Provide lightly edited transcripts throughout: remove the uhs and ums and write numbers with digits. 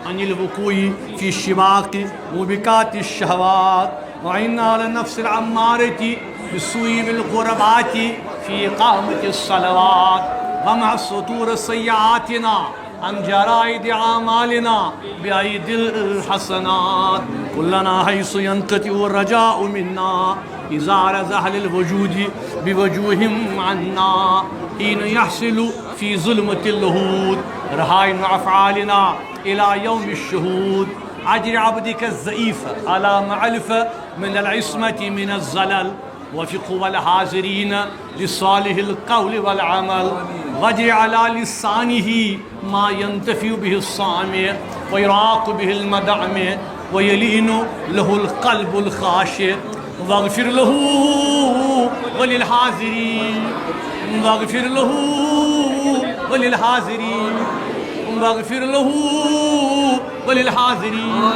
عن الوقوع في الشباق موبقات الشهوات وعنا على النفس العمارة بالسوء بالقربات في إقامة الصلوات ومع السطور سيئاتنا عن جرائد أعمالنا بأيدي الحسنات كلنا حيث ينقطع الرجاء منا إزار أهل الوجود بوجوههم عنا حين يحصل في ظلمة اللهود رهائن أفعالنا إلى يوم الشهود أجر عبدك الضعيف على معلف من العصمة من الزلل وفق الحاضرين لصالح القول والعمل واجر على لسانه ما ينتفي به الصامع ويراق به المدعم ويلين له القلب الخاشع واغفر له وللحاضرين واغفر له وللحاضرين واغفر له وللحاضرين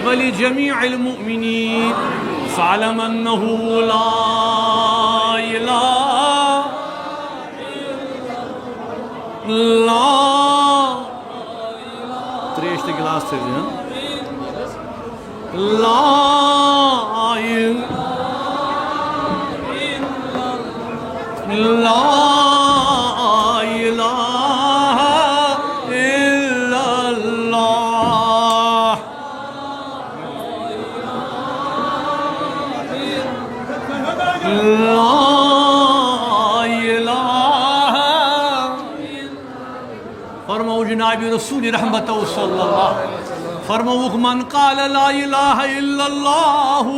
ولجميع المؤمنين فاعلم أنه لا إله إلا الله تريش تجلاس ترجع لا إله إلا فرمو جناب رسول رحمت صلی اللہ فرمو من قال لا الہ الا اللہ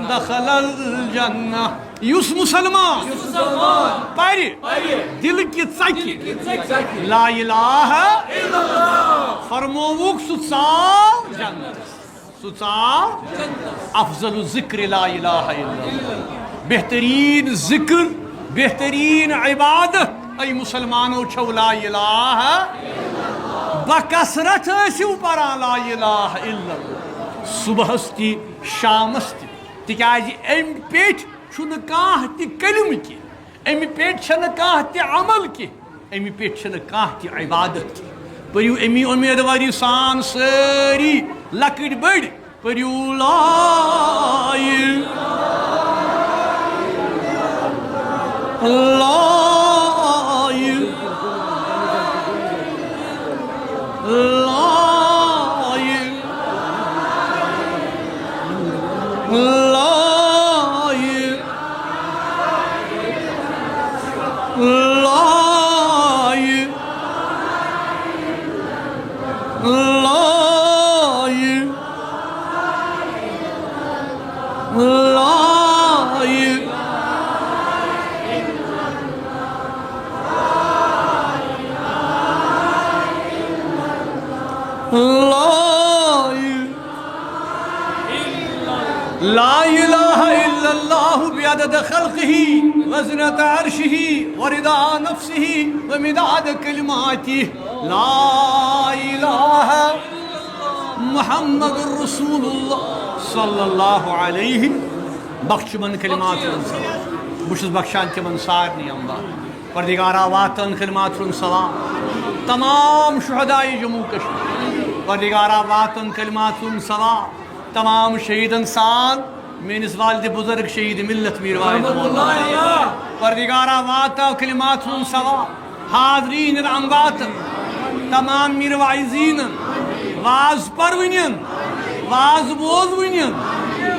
دخل الجنہ یس مسلمان پاری دل کی ژکہِ لا الہ الا اللہ فرموک سُہ ژاو جنتس سُہ ژاو افضل الذکر لا الہ الا اللہ بہترین ذکر بہترین عبادت اے مسلمانو چھو لا الہ بکثرت ٲسِو پران لا الہ الا اللہ صبحس تہِ شامس تہِ تِکیٛازِ امہِ پیٚٹھۍ چھُنہٕ کانٛہہ تہِ کلمہٕ کینٛہہ امہِ پیٚٹھۍ چھنہٕ کانٛہہ تہِ عمل کینٛہہ امہِ پیٚٹھۍ چھنہٕ کانٛہہ تہِ عبادت کینٛہہ پٔرِو امی اُمیدوٲری سان سٲری لۄکٕٹۍ بٔڑۍ پٔرِو لا لا الہ الا اللہ بعدد خلقہ وزنة عرشہ ورضا نفسہ ومداد کلماتہ لا الہ محمد رسول اللہ صلی اللہ علیہ بخش من کلمات سلام بشس بخشان تمن سارنی اموات پردگارا واتن کلمات سلام تمام شہدائی جموں کشمیر پردگارا واتن کلمات سلام تمام شہیدن سان میرس والد بزرگ شہید ملت میر واحد پردگارا واتا کلمات ثواب حاضرین الاموات تمام میر واعظین واز پرونین واز بوزونین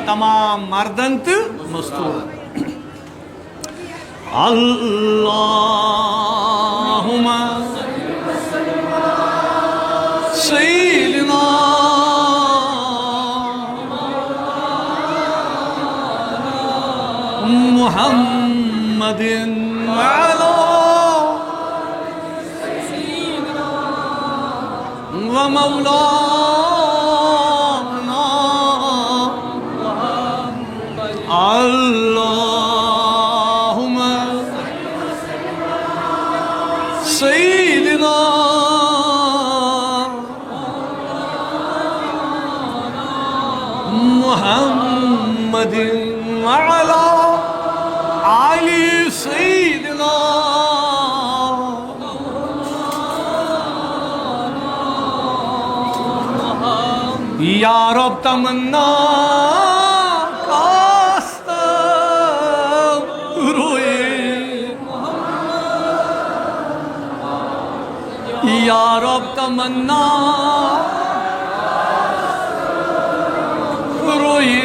تمام مردن تو مستور اللہم سیدنا محمد وعلى ومولانا اللهم سيدنا محمد وعلى آل سيدنا یا رب تمنا کاستم روی یا رب تمنا روی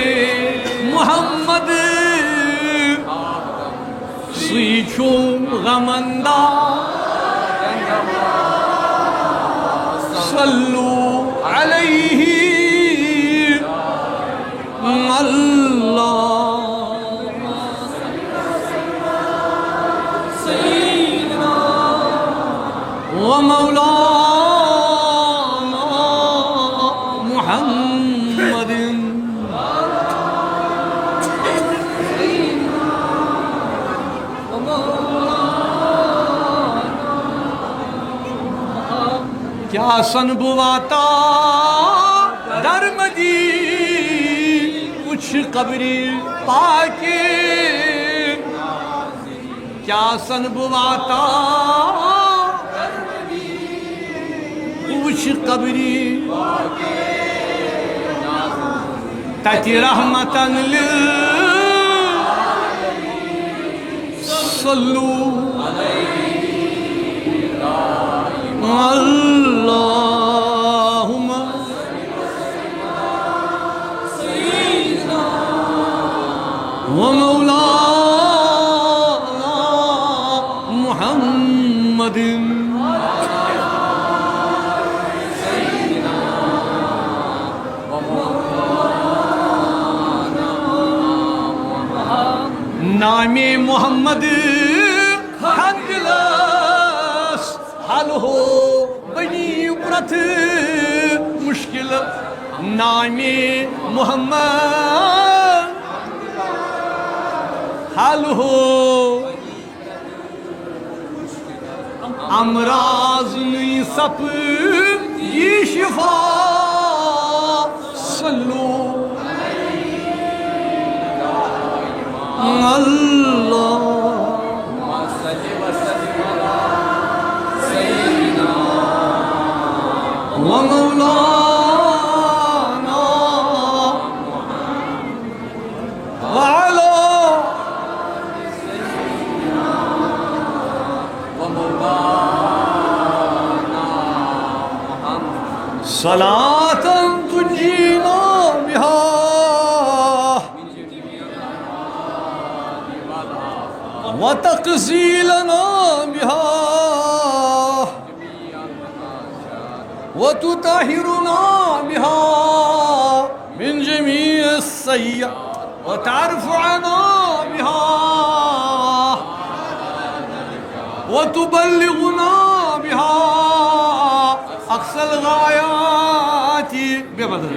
محمد سویچو غمندہ صلو علیہ اللهم سيدنا ومولانا محمد کیا سن بواتا درمدی کچھ قبری پاکے کیا سن بواتا کچھ قبری تتی رحمتاً صلو اللهم ومولانا محمد نام محمد حنگلس حل ہو بنی برت مشکل نام محمد حل ہو امراض نئی سپ یہ شفا صلو اللہ ومولانا وعلى صلاة تنجينا بها وتقضي لنا بها وتطهرنا بها من جميع السيئات وترفعنا بها وتبلغنا بها أقصى الغايات بقدر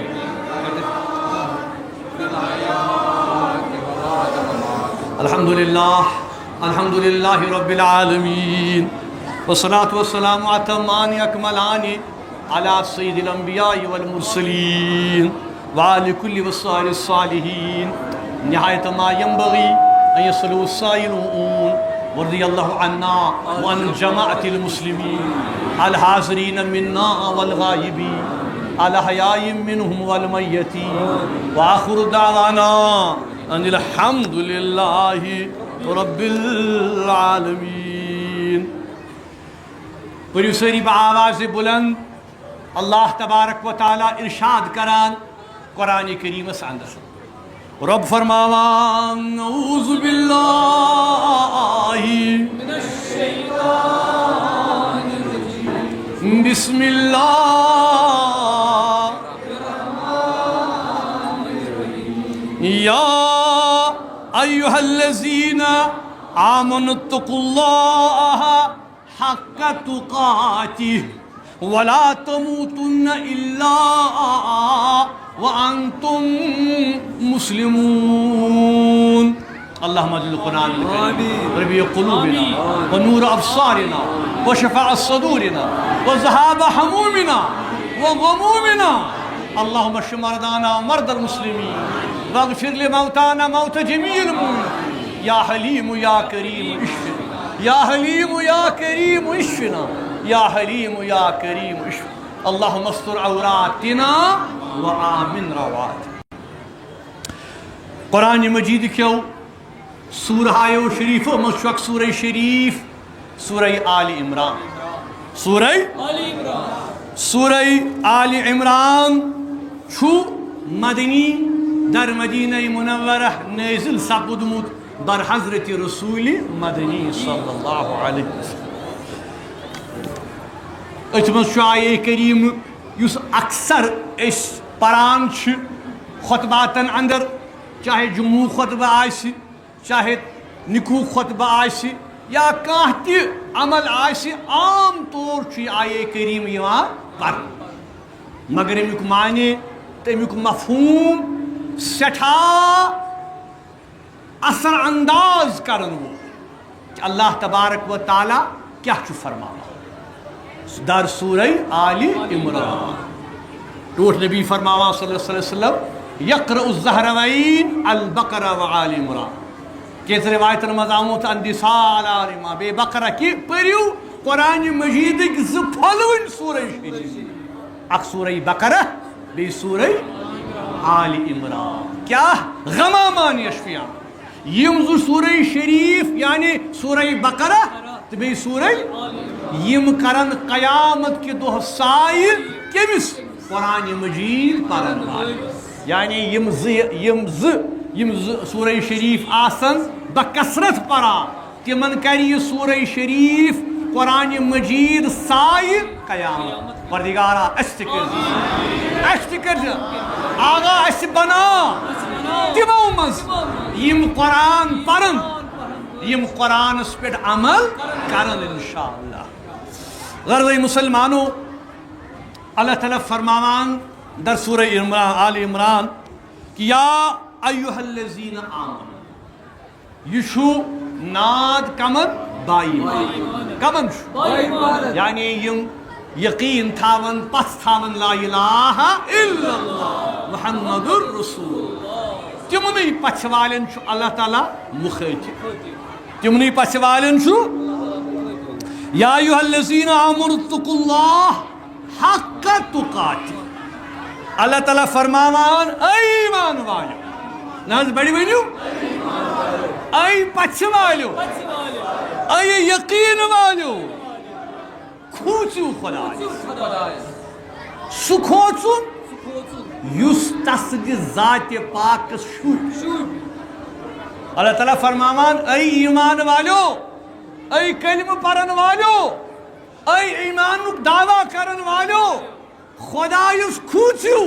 الحمد لله رب العالمين والصلاة والسلام أتمان أكملان على سيد الأنبياء والمرسلين وعلى كل وصال الصالحين نهاية ما ينبغي أن يصلوا السائلون ورضي الله عنا وعن جماعة المسلمين الحاضرين منا والغائبين الأحياء منهم والميتين وآخر دعوانا أن الحمد لله رب العالمين. پریو سری بآواز بلند اللہ تبارک و تعالی ارشاد کران قرآن کریم اندر رب فرماوان اعوذ باللہ من الشیطان الرجیم بسم اللہ یا ایھا الذین آمنوا اتقوا اللہ حق تقاتہ ولا تموتن الا وانتم مسلمون. اللهم اجعل القرآن الكريم ربيع قلوبنا ونور أبصارنا وشفاء صدورنا وذهاب همومنا وغمومنا. اللهم اشف مرضانا ومرضى المسلمين واغفر لموتانا موتى جميع المؤمنين. يا حليم يا كريم اشفنا يا حليم يا كريم اشفنا يا حليم يا كريم اشفنا. اللهم استر عوراتنا وآمن رواتنا. قرآن مجید کیو سورہ شریفو مشوق سورہ شریف سورہ آل عمران. سورہ آل عمران چھو مدنی در مدینہ منورہ نازل سپدمت بر حضرت رسول مدنی صلی اللہ علیہ وسلم. اتمن آیہ کریم یس اکثر اس پران خطباتن اندر چاہے جمعہ خطبہ آسی چاہے نکوح خطبہ آسی یا کانٛہہ تہِ عمل آسی عام طور چھُ یہِ آیے کریم یِوان پرنہٕ مگر امیُک معنی تہٕ امیُک مفہوم سٮ۪ٹھاہ اثر انداز کرن وول کہ اللہ تبارک و تعالیٰ کیٛاہ چھُ فرماوان در سورہ آل عمران. ٹوٹھ نبی فرماوان صلی اللہ علیہ وسلم یقرأ الزہروین البقرہ و آل عمران. کیس روایتن مز آمت اندسال آل عمران بے بقرہ کی پریو قرآن مجید زٕ پھۄلوٕنۍ سورہ شریف اکھ سورہ بقرہ بیٚیہِ سورہ آل عمران. کیا غمامان یشفیان یم زٕ سورہ شریف یعنی سورہ بقرہ تو بیٚیہِ سورہ یم کرن قیامت کے دۄہ سایہِ کٔمِس قرآن مجید پرن یعنی یم زٕ سورہ شریف آسن بکثرت پران تمن کر یہ سورہ شریف قرآن مجید سایہ قیامت. پردگارا اس تہ کر آگاہ اس بنا تمو مز یم قرآن پرن یم قرآنس پہ عمل کرن انشاءاللہ. غرض مسلمانو اللہ تعالیٰ فرماوان در سورہ آل عمران کہ یا ایھا الذین آمنوا یہ چھو ناد کمن بائی کمن یعنی یم یقین تھاون پس تھاون لا الہ الا اللہ محمد الرسول تمنی پچھ والن چھو اللہ تعالیٰ مخاطب تمنی پچھ والن چھو یا ایھا الذین آمنوا اتقوا اللہ حق تقاتہ. اللہ تعالیٰ فرماوان اے ایمان والو ناز بڑی ونیو اے پچھ والو اے یقین والو کھوچو خدا سہ کھوچن یس تس ذات پاک شور. اللہ تعالیٰ فرماوان اے ایمان والو اے کلمہ پرن والو اے ایمانک دعویٰ کرن والو خدایس کھوچو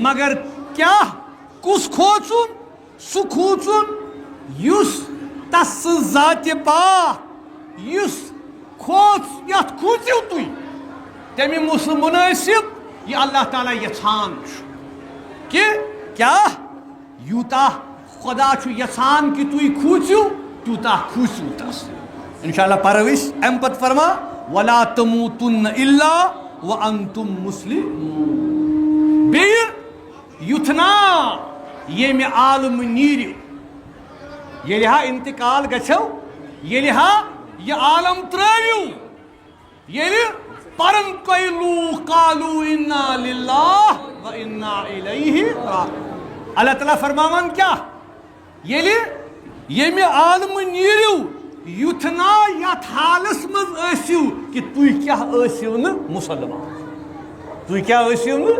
مگر کیا کس کھوچن سہ کھوچن یس تس ذات پاک یس کھوچ یت کھوچو تھی تمہ مناسب یہ اللہ تعالیٰ یژھان کہ کیا یوتاہ خدا یژھان کہ تھی کھوچو تیوتاہ کھوچو تس. انشاءاللہ پرو أسۍ امہ پتہٕ فرما ولا تموتن الا وانتم مسلمون. بیٚیہِ یُتھنا ییٚمہِ عالم نیٖرِو ییٚلہِ ہا انتقال گژھو ییٚلہِ ہا یہِ عالم ترٲوِو ییٚلہِ پرن تۄہہِ لوٗکھ قالوٗ انا للہ و انا الیہ راجعون. اللہ تعالیٰ فرماوان کیٛاہ ییٚمہِ عالم نیٖرِو یُتھنا یتھ حالس منٛز ٲسِو کہ تُہۍ کیٛاہ ٲسِو نہٕ مُسلمان تُہۍ کیٛاہ ٲسِو نہٕ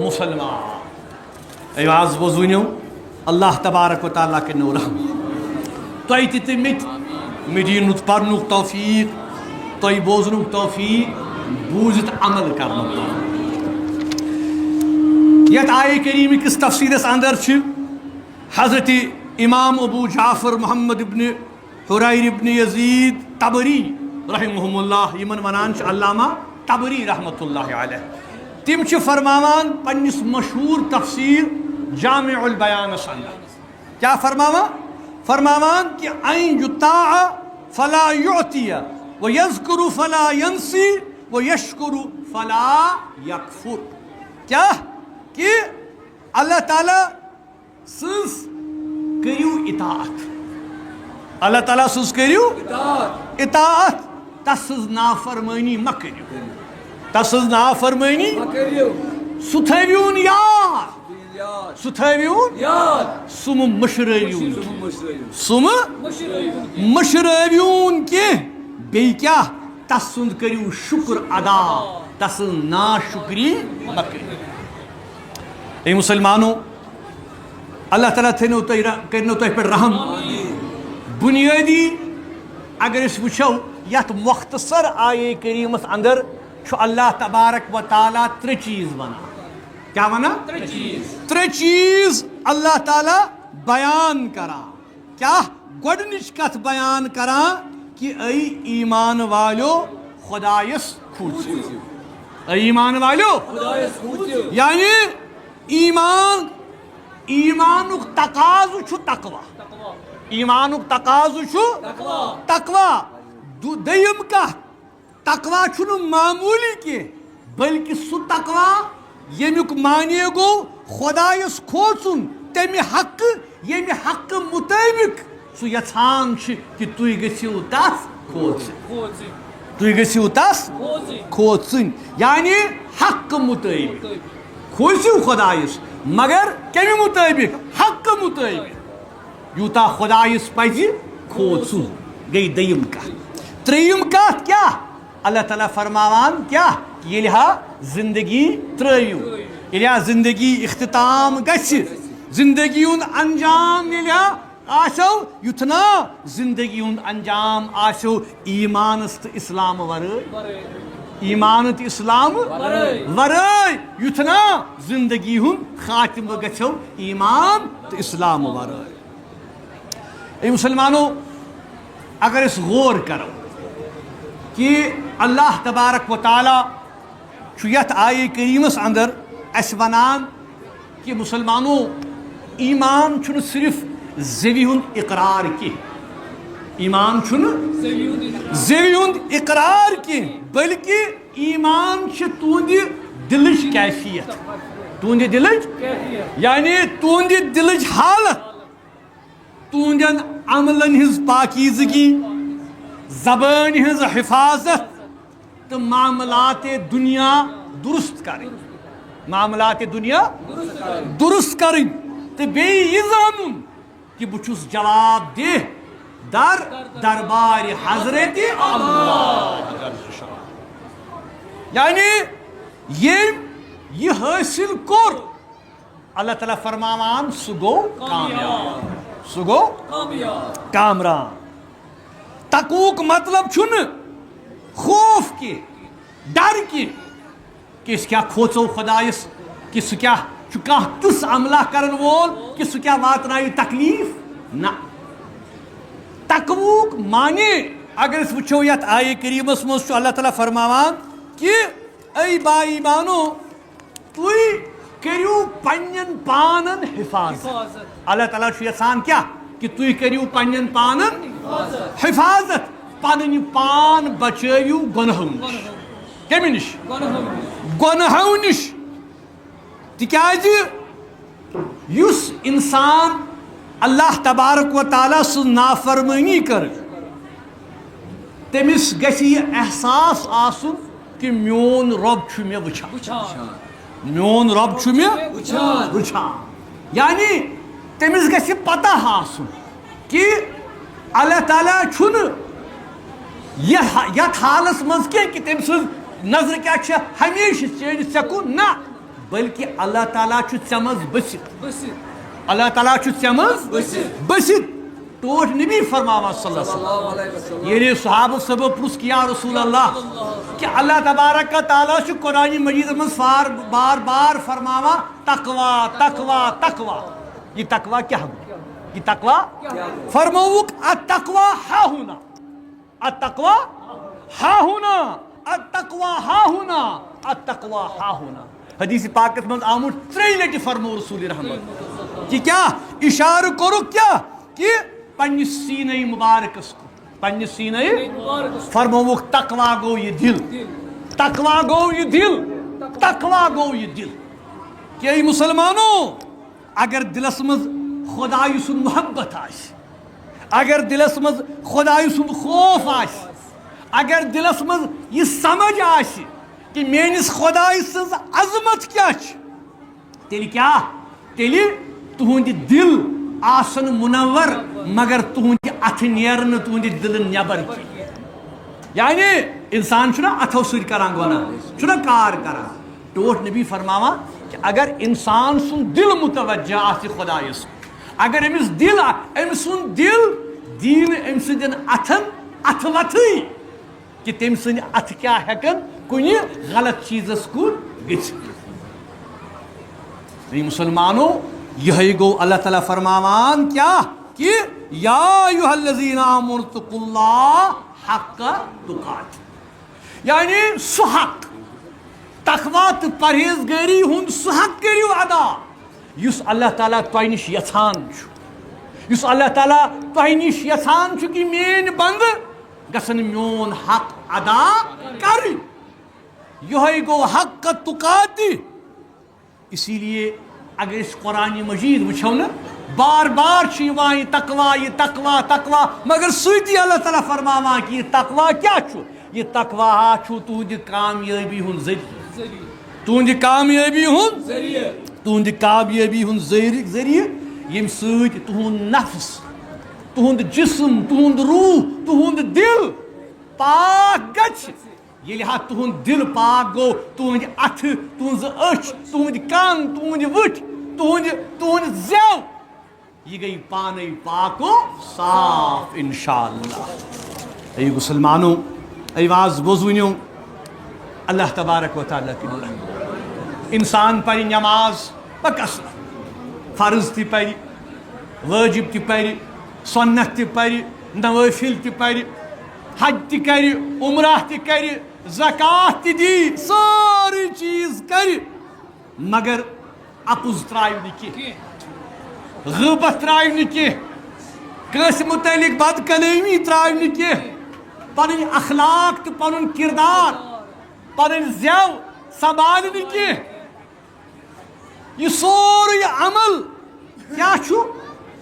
مُسلمان. اے آز بوزوٗنِو اللہ تبارک و تعالیٰ کٔرِنو رحم تۄہہِ تہِ مےٚ تہِ مےٚ دِیِنُک پرنُک توفیٖق تۄہہِ بوزنُک توفیٖق بوٗزِتھ عمل کرنُک توفیٖق. یتھ آیہ کریٖمہ کِس تفسیٖرس اندر چھِ حضرت امام ابو جعفر محمد ابن حریر ابن یزید طبری رحمہم اللہ یمن ونان علامہ طبری رحمۃ اللہ علیہ تم فرماوان پنس مشہور تفسیر جامع البیان اندر کیا فرماوان کہ این یطاع فلا یعطی ویذکر فلا ینسی ویشکر فلا یکفر کیا کہ اللہ تعالیٰ سز کریو اطاعت اللہ تعالیٰ سز کریو اطاعت تسز نافرمانی مکریو تسز نافرمانی سو تھیویون یاد سو تھیویون سم مشرائیون سم مشرائیون کے بی کیا تسند کریو شکر ادا تسز ناشکری مکریو اے مسلمانوں اللہ تعالیٰ کرنو تہ پہ رحم بنیادی اگر اس وچھو یت مختصر آیے کریمس اندر چھو اللہ تبارک و تعالیٰ ترے چیز ونا کیا ونا ترے چیز اللہ تعالیٰ بیان کرا کیا گوڑنچ کت بیان کرا کہ اے ایمان والو خدایس کھوچو اے ایمان والو یعنی ایمانک تقاضو چھو تقوی ایمانک تقاضو چھو تقوی دیم کا تقوی چھنو معمولی کے بلکہ سو تقوی یمیک معنی گو خدایس کھوچن تمی حق یمی حق مطابق سو یژھان کہ تُہۍ گٔژھِو تس کھوژٕنۍ تُہۍ گٔژھِو تس کھوژٕنۍ یعنی حق مطابق کھوژِو خدایس مگر کمی مطابق حق مطابق یوتا خدایس پزِ کھوژُن گئی دیم کتھ ترٛیٚیِم کتھ کیا اللہ تعالیٰ فرماوان کیا ییٚلہِ زندگی ترٲیِو ییٚلہِ زندگی اختتام گژھِ زندگی ہُنٛد انجام ییٚلہِ آسو یُتھنا زندگی ہُنٛد انجام آسو ایمانس تہٕ اسلام ورٲے ایمان تہٕ اسلام ورٲے یُتھنا زندگی ہُنٛد خاتمہ گژھو ایمان تہٕ اسلام ورٲے اے مسلمانو اگر اس غور کرو کہ اللہ تبارک و تعالیٰ یت آیے کریمس اندر اس ونان کہ مسلمانوں ایمان چھن صرف زوی ہند اقرار کی ایمان چھن زوی ہند اقرار کی بلکہ ایمان تہند دلچ کیفیت تہند دلچ یعنی تہند دلچ حالت تہندین عملن ہز پاکیزگی زبان ہز حفاظت تو معاملات دنیا درست کریں معاملات دنیا درست کریں تو بیٚیہِ یہِ زانُن کہ بہٕ چھُس جواب دہ در دربار حضرت اللہ یعنی یہ حاصل کور اللہ تعالیٰ فرماوان سُہ گوٚو کامیاب سُہ گوٚو کامران تقوک مطلب چھُنہٕ خوف کی ڈر کی کہ اس کیا کھوژو خدایس کہ سُہ کیا چھُ کانٛہہ تِژھ عملہ کرن وول کہ سُہ کیا واتنایہِ تکلیف نہ تقوک معنی اگر اس وچھو یت آیے کریمس مز چھُ اللہ تعالیٰ فرماوان کہ اے با ایمانو تُہۍ کٔرِو پننٮ۪ن پانن حفاظت اللہ تعالیٰ چھُ یژھان کیا کہ تُہۍ کٔرِو پننٮ۪ن پانن حفاظت پنٕنۍ پان بچٲوِو گۄنہو نِش کمہِ نِش گۄنہو نِش تِکیٛازِ یُس انسان اللہ تبارک و تعالیٰ سٕنٛز نافرمٲنی کٔر تٔمِس گژھِ یہِ احساس آسُن کہ میون رۄب چھُ مےٚ وٕچھان میون رۄب چھُ مےٚ وٕچھان یعنی تٔمِس گژھِ پتہ آسُن کہ اللہ تعالیٰ چھُنہٕ یتھ حالس منٛز کینٛہہ کہ تٔمۍ سٕنٛز نظر کیا چھِ ہمیشہ چٲنِس ژےٚ کُن نہ بلکہ اللہ تعالیٰ چھُ ژےٚ منٛز بٔسِتھ اللہ تعالیٰ چھُ ژےٚ منٛز بٔسِتھ ٹوٹھ نبی فرماوان صلی اللہ علیہ وسلم ییٚلہِ صحابہ صٲبو پرُژھ کہ یا رسول اللہ کہ اللہ تبارک تعالیٰ چھُ قرآن مجیدس منٛز بار بار فرماوان تقوا تقوا تقوا یہ تقوا کیا گوٚو یہ تقوی فرموک التقوی ہا ہونا التقوی ہا ہونا التقوی ہا ہونا التقوی ہا ہونا حدیث پاکت من آمد 3 لٹہ فرمو رسول رحمت کہ کیا اشارہ کرو کیا کہ پنہ سینہ مبارکس کو پنہ سینہ فرموک تقوی گو یہ دل تقوی گو یہ دل تقوی گو یہ دل کہ مسلمانوں اگر دلس مز خدای سن محبت آس اگر دلس مز خدای سن خوف آس اگر دلس مز یہ سمجھ آس کہ میانس خدای سن عظمت کیا تیل کیا تیل تہند دل آسن منور مگر تہند اتھ نیرن تہند دل نبر کی یعنی انسان چھنا اتھو سۭتۍ کران گناہ چھنا کار کران ٹوٹھ نبی فرماوا کہ اگر انسان سن دل متوجہ آس خدایس اگر امس دل ام سن دل دین ام سن اتھن اتھ وتھٕے کہ تم سن اتھ کیا ہیکن کنہ غلط چیزس کن گژھِتھ مسلمانوں یہ گو اللہ تعالیٰ فرماوان کیا کہ یا ایھا الذین آمنوا اتقوا اللہ حق تقاتہ یعنی سہ حق تقوی تو پرہیزگاری ہند سہ حق کریو ادا یس اللہ تعالیٰ تہ نش یژھان یس اللہ تعالیٰ تہ نش یژھان کہ مین بند گژھن میون حق ادا کر یہ گو حق تقاتہ اسی لیے اگر اس قرآن مجید وچھو نا بار بار یہ تقوی یہ تقوی تقوی مگر سیدھی اللہ تعالیٰ فرماوان کہ یہ تقوی کیا چھو یہ تقوی چھو تہند کامیابی ہند ذریعہ تہند کامیابی ہند ذریعہ تہند کامیابی ہند ذریعہ یم سۭتۍ تہند نفس تہند جسم تہند روح تہند دل پاک گژھِ ییٚلہِ ہا تہند دل پاک گو تہند اتھ تہنز أچھ تہند کان تہند وٕٹھ تہند زیو یہ گئی پانے پاک و صاف انشاءاللہ ای مسلمانوں ای واز بوزونیوں اللہ تبارک و تعالیٰ کی نور انسان پڑھ نماز بکثرت فرض تہ پڑھ واجب تہ پڑھ سنت تہ پڑھ نوافل تہ پڑھ حج تہ کر عمرہ تہ کر زکات تہ دی ساری چیز کر مگر اپز ترائیو نہ کی غیبت ترائیو نہ کی کس متعلق بد کلامی ترائیو نہ کی پنن اخلاق تو پنن کردار پنن زیو سنبھال نہ کی یہ سوری عمل کیا چھو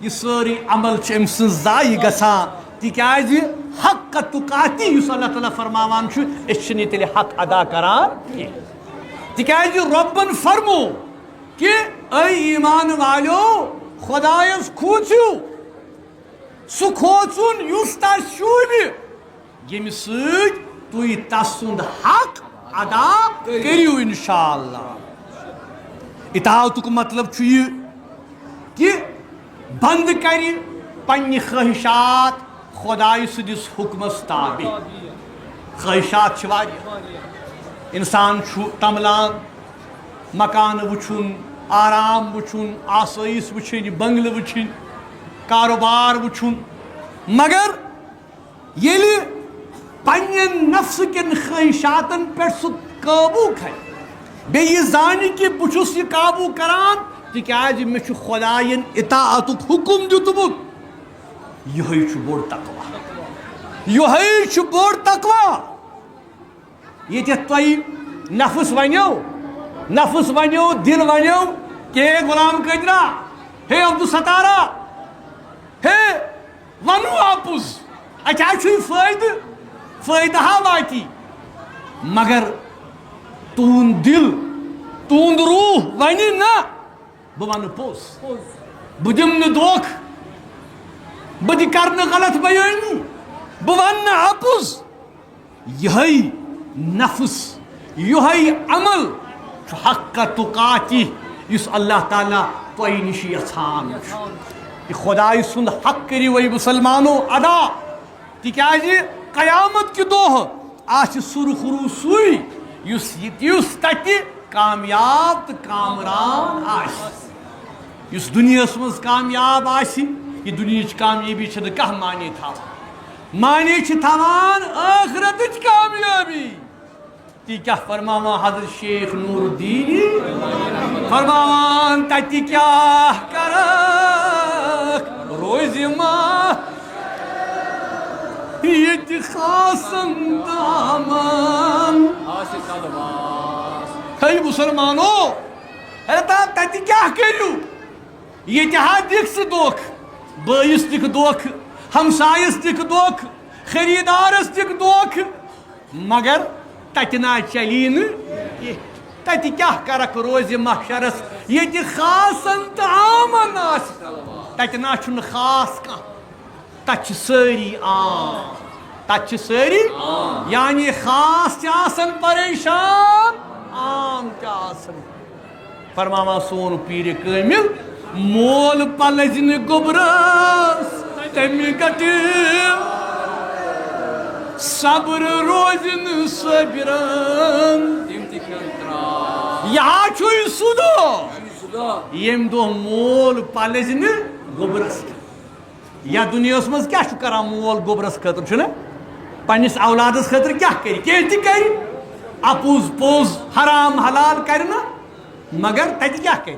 یہ سوری عمل چھ ام سن ضائع گژھان تکیازِ حق تقاتی یس اللہ تعالیٰ فرماوان چھُ أسۍ چھِنہٕ تیٚلہِ حق ادا کران کینٛہہ تکیازِ رۄبن فرمو کہ اے ایمان والو خدایس کھوژِو سُہ کھوژُن یُس تس شوٗبہِ ییٚمہِ سۭتۍ تُہۍ تس سُنٛد حق ادا کٔرِو انشاءاللہ اطاعتُک مطلب چھُ یہِ کہ بند کرِ پننہِ خواہشات خدای سٕنٛدِس حُکمس تابع خواہشات چھِ واریاہ انسان چھُ تملان مکان وٕچھُن آرام وٕچھُن آسٲیِش وٕچھِنۍ بنگلہٕ وٕچھِنۍ کاروبار وٕچھُن مگر ییٚلہِ پننٮ۪ن نفسہٕ کٮ۪ن خواہشاتن پٮ۪ٹھ سُہ قابوٗ کھرِ بیٚیہِ یہِ زانہِ کہِ بہٕ چھُس یہِ قابوٗ کران تِکیازِ مےٚ چھُ خۄدایَن اطاعتُک حُکم دیُتمُت یِہوٚے چھُ بوٚڑ تقوی یِہوٚے چھُ بوٚڑ تقوی ییٚتٮ۪تھ تۄہہِ نفس ونیو دل ونیو کہ ہے غلام قادرہ ہے عبدالستارہ ہے ونو آپُز اچھا چھُے فٲیدٕ ہا واتی مگر تُہُنٛد دل تُہُنٛد روح ونہِ نہ بہٕ ونہٕ پوٚز بہٕ دِمہٕ نہٕ دھوکہٕ بہٕ تہِ کرٕ نہٕ غلط بیٲنی بہٕ ونہٕ نہٕ اپُز یِہوٚے نفس یِہوٚے عمل چھُ حق تقاتی یُس اللہ تعالیٰ تۄہہِ نِش یژھان چھُ یہِ خۄداے سُنٛد حق کٔرِو اے مُسلمانو ادا تِکیازِ قیامت کہِ دۄہ آسہِ سُرخروٗ سُے یُس تتہِ کامیاب تہٕ کامران آسہِ یُس دُنیاہس منٛز کامیاب آسہِ یہ دنیا کامیابی چھنہ کھانا معنی تھاوان معنی چھ تھاوان آخرت کامیابی تی کیا فرماوان حضرت شیخ نور الدین فرماوان تتی کیا کرک روز ما یہ خاصن دامن ہے مسلمانو تتی کیا کریو یہ دکھ سے دکھ بائیس دکھ دکھ ہمسائس دکھ دکھ خریدارس دکھ دکھ مگر تتنا چلی تتی کیا کرک روز محشرس یہ خاصن تو عامن تتنا چھن خاص کھانا تت ساری عام تت ساری یعنی خاص آسن پریشان عام آسن فرماوان سون پیر کامل مول پلزن گوبرس تمی گٹ صبر روزن صبرن یہ چھوئی سدو یم دو مول پلزن گوبرس یا دنیا مز کیا کران مول گوبرس خاطر چھنا پنس اولادس خاطر کیا کری کی تہ کری اپوز پوز حرام حلال کرنا مگر تت کیا کری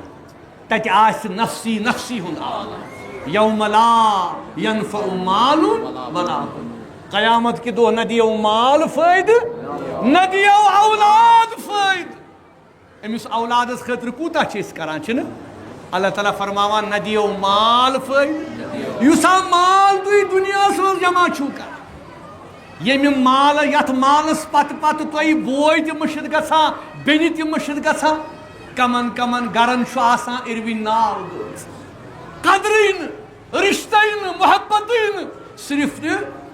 تت آس نفسی نفسی ہند یوم لا ینفع مال ولا قیامت کی دو نہ دیو مال فائدہ نہ دیو اولاد فائدہ امس اولادس خاطر کوتا چھ کران چھنا اللہ تعالیٰ فرماوان نہ دیو مال فائدہ یوسا مال تھی دنیا مز جمع چھو کر یم مال یت مالس پت پت تھی بوے تہ مشد گژھان بینہ تہ مشد گژھان کمن کمن گرن چھُ آسان اروِنۍ ناو گٔمٕژ قدرٕے نہٕ رشتٕے نہٕ محبتٕے نہٕ صرف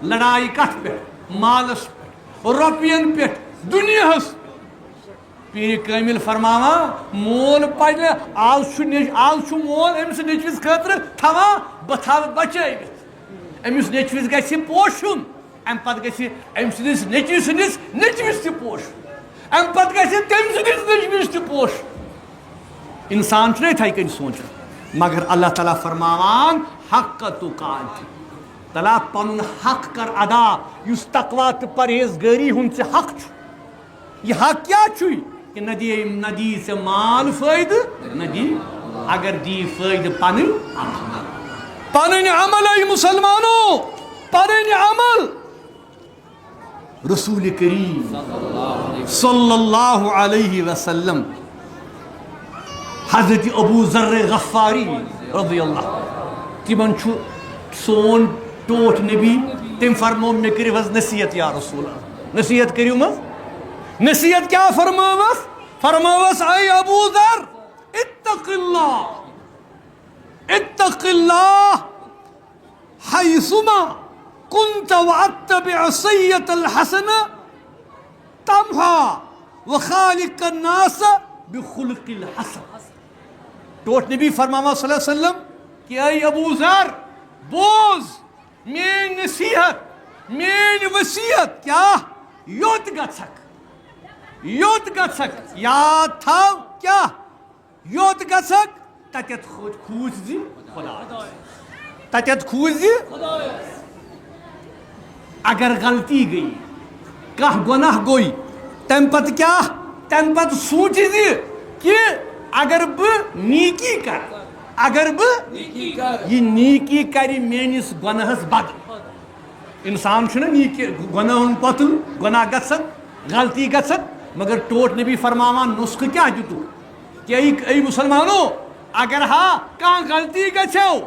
لڑائی کتھ پہ مالس پہ روپین پہ دنیاہس پیر کامل فرماوان مول پہ آز مول امس نیچوس خاطر تھوان بہ تھو بچٲوِتھ امس نیچوس گژھِ پوشُن ام پتہٕ گژھِ أمۍ سٕنٛدِس نیچوِ سٕنٛدِس نیچوِس تہِ پوشُن ام پتہٕ گژھِ تٔمۍ سٕنٛدِس نیچوِس تہِ پوشُن انسان چھُنہ یِتھَے کٔنۍ سونٛچان مگر اللہ تعالیٰ فرماوان حق تقاتہ تعالیٰ پنُن حق کر ادا یُس تقوا تہٕ پرہیزگٲری ہُنٛد ژےٚ حق چھُ یہ حق کیا چھُے کہ نہ دی ژےٚ مال فٲیدٕ نہ دی اگر دی فٲیدٕ پنٕنۍ عمل اے مسلمانو پنٕنۍ عمل رسول کریم صلی اللہ علیہ وسلم حضرت ابو ذر غفاری رضی اللہ تمن چھُ سون ٹوٹھ نبی تم فرمو مے کٔرِو حظ نصیحت یا رسول اللہ نصیحت کٔرِو مز نصیحت کیا فرماوس فرماوس اے ابو ذر اتق اللہ حیثما كنت واتبع السیئۃ الحسنہ تمحا وخالق الناس بخلق الحسن ٹوٹھ نبی فرماوان صلی اللہ علیہ وسلم کہ اے ابو ذر بوز میری نصیحت میری وصیت کیا یوت گژھک یاد تھاو کیا یوت گژھک تتیت کھوج زی خدا تتیت کھوج زی اگر غلطی گئی کانٛہہ گۄناہ گوٚو تمہِ پتہٕ کیا تمہِ پتہٕ سوٗنٛچ زِ کہ اگر بہٕ نیکی کر اگر بہٕ یہ نیکی کرِ میٲنِس گۄناہس بدل انسان چھُنہ نیکی گۄناہن پتہٕ گۄناہ گژھن غلطی گژھن مگر ٹوٹھ نبی فرماوان نسخہ کیا دِتُکھ کہ اے مسلمانو اگر کانٛہہ غلطی گژھیو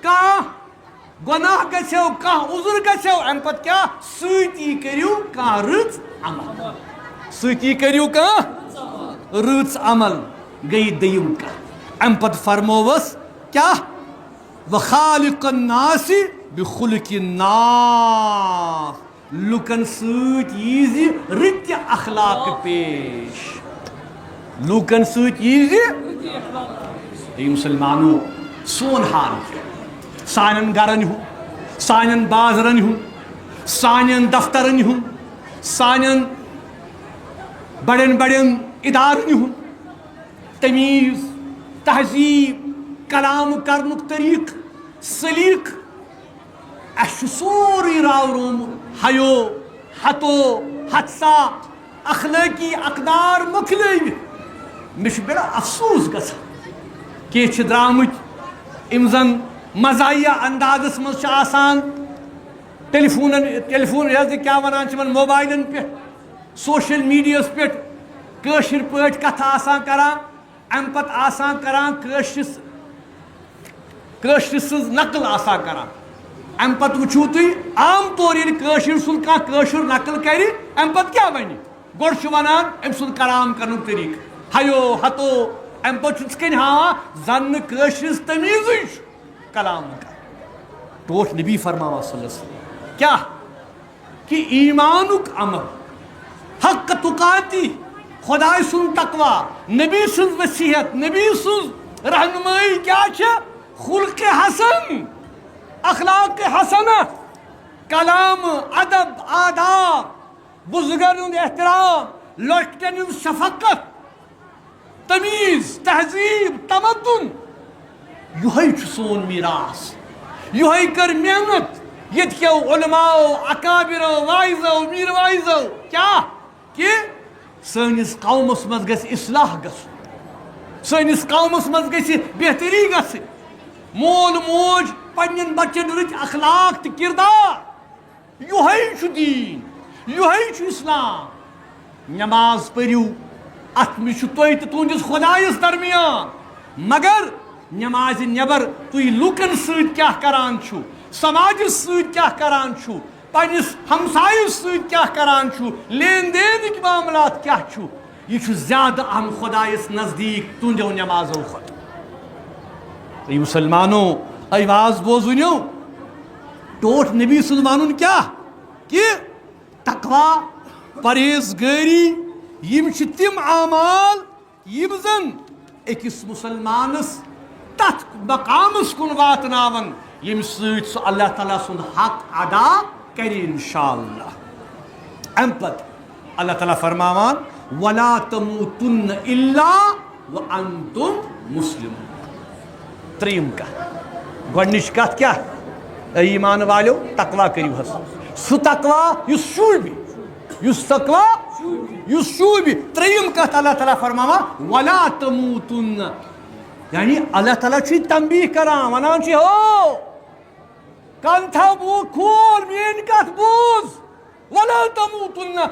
کانٛہہ گۄناہ گژھیو کانٛہہ عذر گژھیو امہِ پتہٕ کیا سۭتی کٔرِو کانٛہہ رٕژ عمل سۭتی کٔرِو کانٛہہ رٕژ عمل گٔیہِ دوٚیِم کتھ امہِ پتہٕ فرمووس کیا وخالق الناس بخلق الناس لُکن سۭتۍ یی زِ رٕتہِ اخلاق پیش لُکن سۭتۍ یی زِ اے مسلمانو سون حال کیا سانن گرن ہُنٛد سانن بازرن ہُنٛد سانن دفترن ہُنٛد سانن بڑین بڑین ادارن ہُنٛد تمیز تہذیب کلام کرنُک طریقہٕ سلیق اَسہِ چھُ سورُے راورومُت حیو حتو حدسا اخلٲقی اقدار مۄکلٲوِتھ مےٚ چھُ بڑا افسوٗس گژھان کینٛہہ چھِ درٛامٕتۍ یِم زن مزاحیہ اندازس منٛز چھِ آسان ٹیلیفون حظ کیٛاہ وَنان چھِ یِمن موبایلن پٮ۪ٹھ سوشل میٖڈیاہس پٮ۪ٹھ کٲشِر پٲٹھۍ کتھٕ آسان کران اَمہِ پتہٕ آسان کران کٲشرِ سٕنٛز نقل آسان کران اَمہِ پتہٕ وٕچھِو تُہۍ عام طور ییٚلہِ کٲشِر سُنٛد کانٛہہ کٲشُر نقل کرِ اَمہِ پتہٕ کیٛاہ وَنہِ گۄڈٕ چھُ وَنان أمۍ سُنٛد کلام کرنُک طریٖقہٕ حیو حتو اَمہِ پتہٕ چھُ یِتھ کٔنۍ ہاوان زن نہٕ کٲشرِس تمیٖزٕے چھُ کلام کران ٹوٹھ نبی فرماوان صلی اللہ علیہ وسلم کیٛاہ کہ ایمانُک عمل حق تُقاتی خۄداے سُنٛد تقوا نبی سٕنٛز وصیحت نبی سٕنٛز رہنمٲیی کیٛاہ چھِ خُلقِ حسن اخلاق حسنہ کلام ادب آداب بزرگن ہُنٛد احترام لۄکٹٮ۪ن ہٕنٛز شفقت تمیٖز تہذیٖب تمدُن یِہوٚے چھُ سون میٖراث یِہوٚے کٔر محنت ییٚتہِ کٮ۪و علماو اکابرو واعظو میٖر واعظو کیٛاہ کہِ سٲنِس قومس منٛز گژھِ اصلاح گژھُن سٲنِس قومس منٛز گژھِ بہتری گژھٕنۍ مول موج پننٮ۪ن بچن رٕتۍ اخلاق تہٕ کردار یِہوٚے چھُ دیٖن یِہوٚے چھُ اسلام نٮ۪ماز پٔرِو اتھ منٛز چھُ تُہۍ تہٕ تُہنٛدِس خۄدایس درمیان مگر نٮ۪مازِ نٮ۪بر تُہۍ لُکن سۭتۍ کیٛاہ کران چھُو سماجس سۭتۍ کیٛاہ کران چھُو پننِس ہمسایس سۭتۍ کیٛاہ کران چھُو لین دینٕکۍ معاملات کیٛاہ چھُ یہِ چھُ زیادٕ اہم خۄدایس نزدیٖک تُہنٛدیو نٮ۪مازو کھۄتہٕ اے مُسلمانو اے واز بوزوٗنیو ٹوٹھ نبی سُنٛد ونُن کیٛاہ کہِ تقوا پرہیزگٲری یِم چھِ تِم اعمال یِم زن أکِس مُسلمانس تتھ مقامس کُن واتناون ییٚمہِ سۭتۍ سُہ اللہ تعالیٰ سُنٛد حق ادا کرِ انشاءاللہ اَمہِ پتہٕ اللہ تعالیٰ فرماوان وَلَا تَمُوتُنَّ إِلَّا وَأَنتُم مُسلِمُون ترٛیٚیِم کتھ گۄڈنِچ کتھ کیٛاہ اے ایمان والیو تقوا کٔرِو حظ سُہ تقوا یُس شوٗبہِ یُس تقوا یُس شوٗبہِ ترٛیٚیِم کتھ اللہ تعالیٰ فرماوان وَلَا تَمُوتُنَّ یعنی اللہ تعالیٰ چھُے تنبیٖہ کران ونان چھُے ہو کن تھاو کھول میٲنۍ کتھ بوٗز وَلَا تَمُوتُنَّ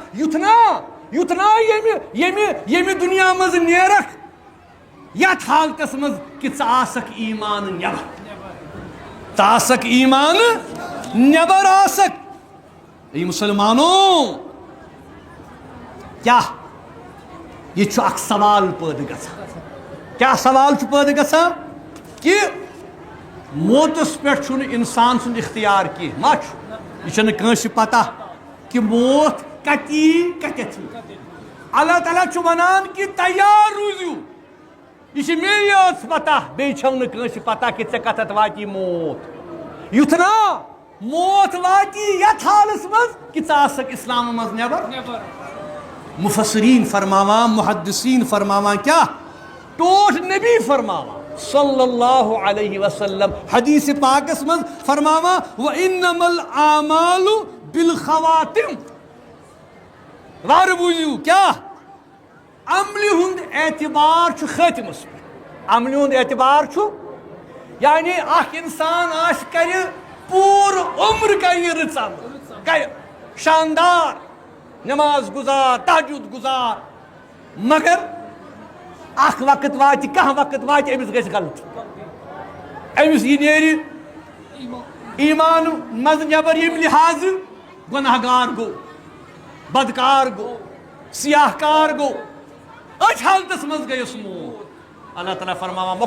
یُتھ نا ییٚمہِ دُنیا منٛز نیرکھ یتھ حالتس منٛز کہِ ژٕ آسکھ ایمان نٮ۪بر ژٕ آسکھ ایمان نٮ۪بر آسکھ اے مُسلمانو کیٛاہ ییٚتہِ چھُ اکھ سوال پٲدٕ گژھان کیٛاہ سوال چھُ پٲدٕ گژھان کہِ موتس پٮ۪ٹھ چھُنہٕ انسان سُنٛد اختیار کینٛہہ ما چھُ یہِ چھنہٕ کٲنٛسہِ پتہ کہِ موت کتہِ یی کتٮ۪تھ یی اللہ تعالیٰ چھُ ونان کہِ تیار روٗزِو یہِ چھِ مے یٲژ پتہ بیٚیہِ چھو نہٕ کٲنٛسہِ پتہ کہِ ژےٚ کتٮ۪تھ واتی موت یُتھ نا موت واتی یتھ حالس منٛز کہِ ژٕ آسکھ اسلامہٕ منٛز نٮ۪بر مُفسریٖن فرماوان محدثیٖن فرماوان کیٛاہ ٹوٹھ نبی فرماوان صلی اللہ علیہ وسلم حدیث پاکس منٛز فرماوان وَإِنَّمَا الْأَعْمَالُ بِالْخَوَاتِمِ غور بوٗزِو کیٛاہ عملہِ ہُنٛد اعتبار چھُ خٲتمس پٮ۪ٹھ عملہِ ہُنٛد اعتبار چھُ یعنی اکھ انسان آسہِ کرِ پوٗرٕ عمر کرِ یہِ رٕژ عمل کرِ شاندار نٮ۪ماز گُزار تہجُد گُزار مگر اکھ وقت واتہِ کانٛہہ وقت واتہِ أمِس گژھِ غلطی أمِس یہِ نیرِ ایمان منٛزٕ نٮ۪بر ییٚمہِ لحاظہٕ گۄناہ گار گوٚو بدکار گوٚو سیاہ کار گوٚو أتھۍ حالتس منٛز گٔیَس موت اللہ تعالیٰ فرماوان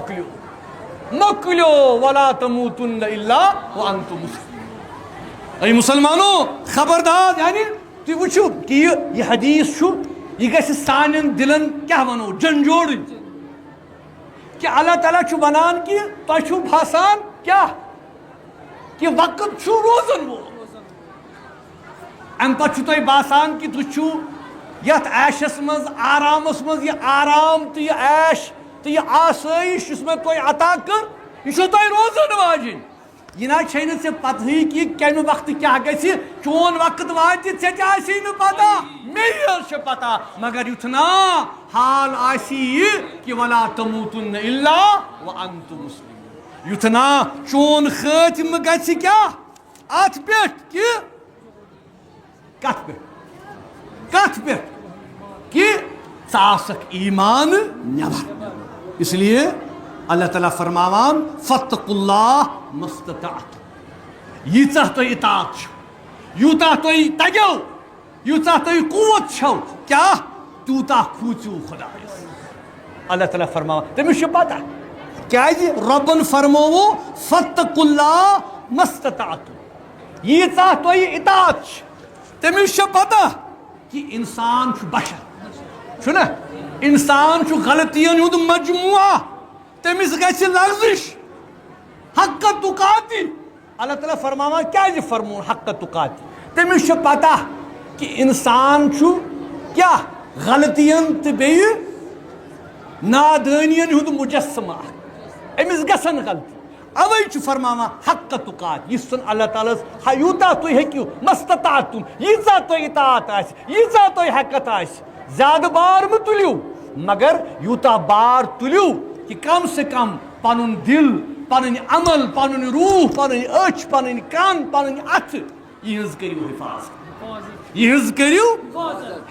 مۄکلیو وَلَا تَمُوتُنَّ إِلَّا وَأَنتُم مُسْلِمُون اے مُسلمانو خبردار یعنی تُہۍ وٕچھِو کہِ یہِ حدیٖث چھُ یہِ گژھِ سانٮ۪ن دِلن کیٛاہ وَنو جنجوڑٕنۍ کہِ اللہ تعالیٰ چھُ ونان کہِ تۄہہِ چھُو باسان کیٛاہ کہِ وقت چھُ روزن وول اَمہِ پتہٕ چھُو تۄہہِ باسان کہِ تُہۍ چھُو یتھ عیشس منٛز آرامس منٛز یہِ آرام تہٕ یہِ عیش تہٕ یہِ آسٲیِش یُس مےٚ تۄہہِ عطا کٔر یہِ چھو تۄہہِ روزن واجیٚنۍ یہ نا چھے سے پتہ ہی کہ کمی وقت کیا گسی چون وقت واتی ژے تہِ آسی نہٕ پتہ مے حظ چھِ پتہ مگر یُتھ نا حال آسی یہ کہ ولا تموتن الا وانتم مسلمون یُتھ نا چون خاتمہ گژھِ کیا ات پٮ۪ٹھ کہ کتھ پٮ۪ٹھ کہ ژٕ آسکھ ایمان نٮ۪بر اس لیے اللہ تعالیٰ فرماوان فاتقوا اللہ مستطعتم ییٖژاہ تۄہہِ اطاعت چھو یوٗتاہ تۄہہِ تگیو یوٗژاہ تۄہہِ قوت چھو کیٛاہ تیوٗتاہ کھوٗژِو خۄدایس اللہ تعالیٰ فرماوان تٔمِس چھُ پتہ کیٛازِ رۄبن فرمووُ فاتقوا اللہ مستطعتم ییٖژاہ تۄہہِ اطاعت چھِ تٔمِس چھِ پتہ کہ انسان چھُ بشر چھُنہ انسان چھُ غلطین ہُنٛد مجموعہ تٔمِس گژھِ لغزش حق تقاتی اللہ تعالیٰ فرماوان کیٛازِ فرموُن حق تقاتی تٔمِس چھُ پتہ کہ انسان چھُ کیٛاہ غلطین تہٕ بیٚیہِ نادٲنین ہُنٛد مجسمہ اکھ أمِس گژھن غلطی اوے چھُ فرماوان حق تقات یُس زن اللہ تعالیٰ ہس یوٗتاہ تُہۍ ہیٚکِو مستطعتم ییٖژاہ تۄہہِ اطاعت آسہِ ییٖژاہ تۄہہِ ہٮ۪کتھ آسہِ زیادٕ بار مہٕ تُلِو مگر یوٗتاہ بار تُلِو کہ کم سے کم پنُن دل پنٕنۍ عمل پنُن روح پنٕنۍ أچھ پنٕنۍ کن پنٕنۍ اَتھٕ یِہٕنٛز کٔرِو حفاظت یِہٕنٛز کٔرِو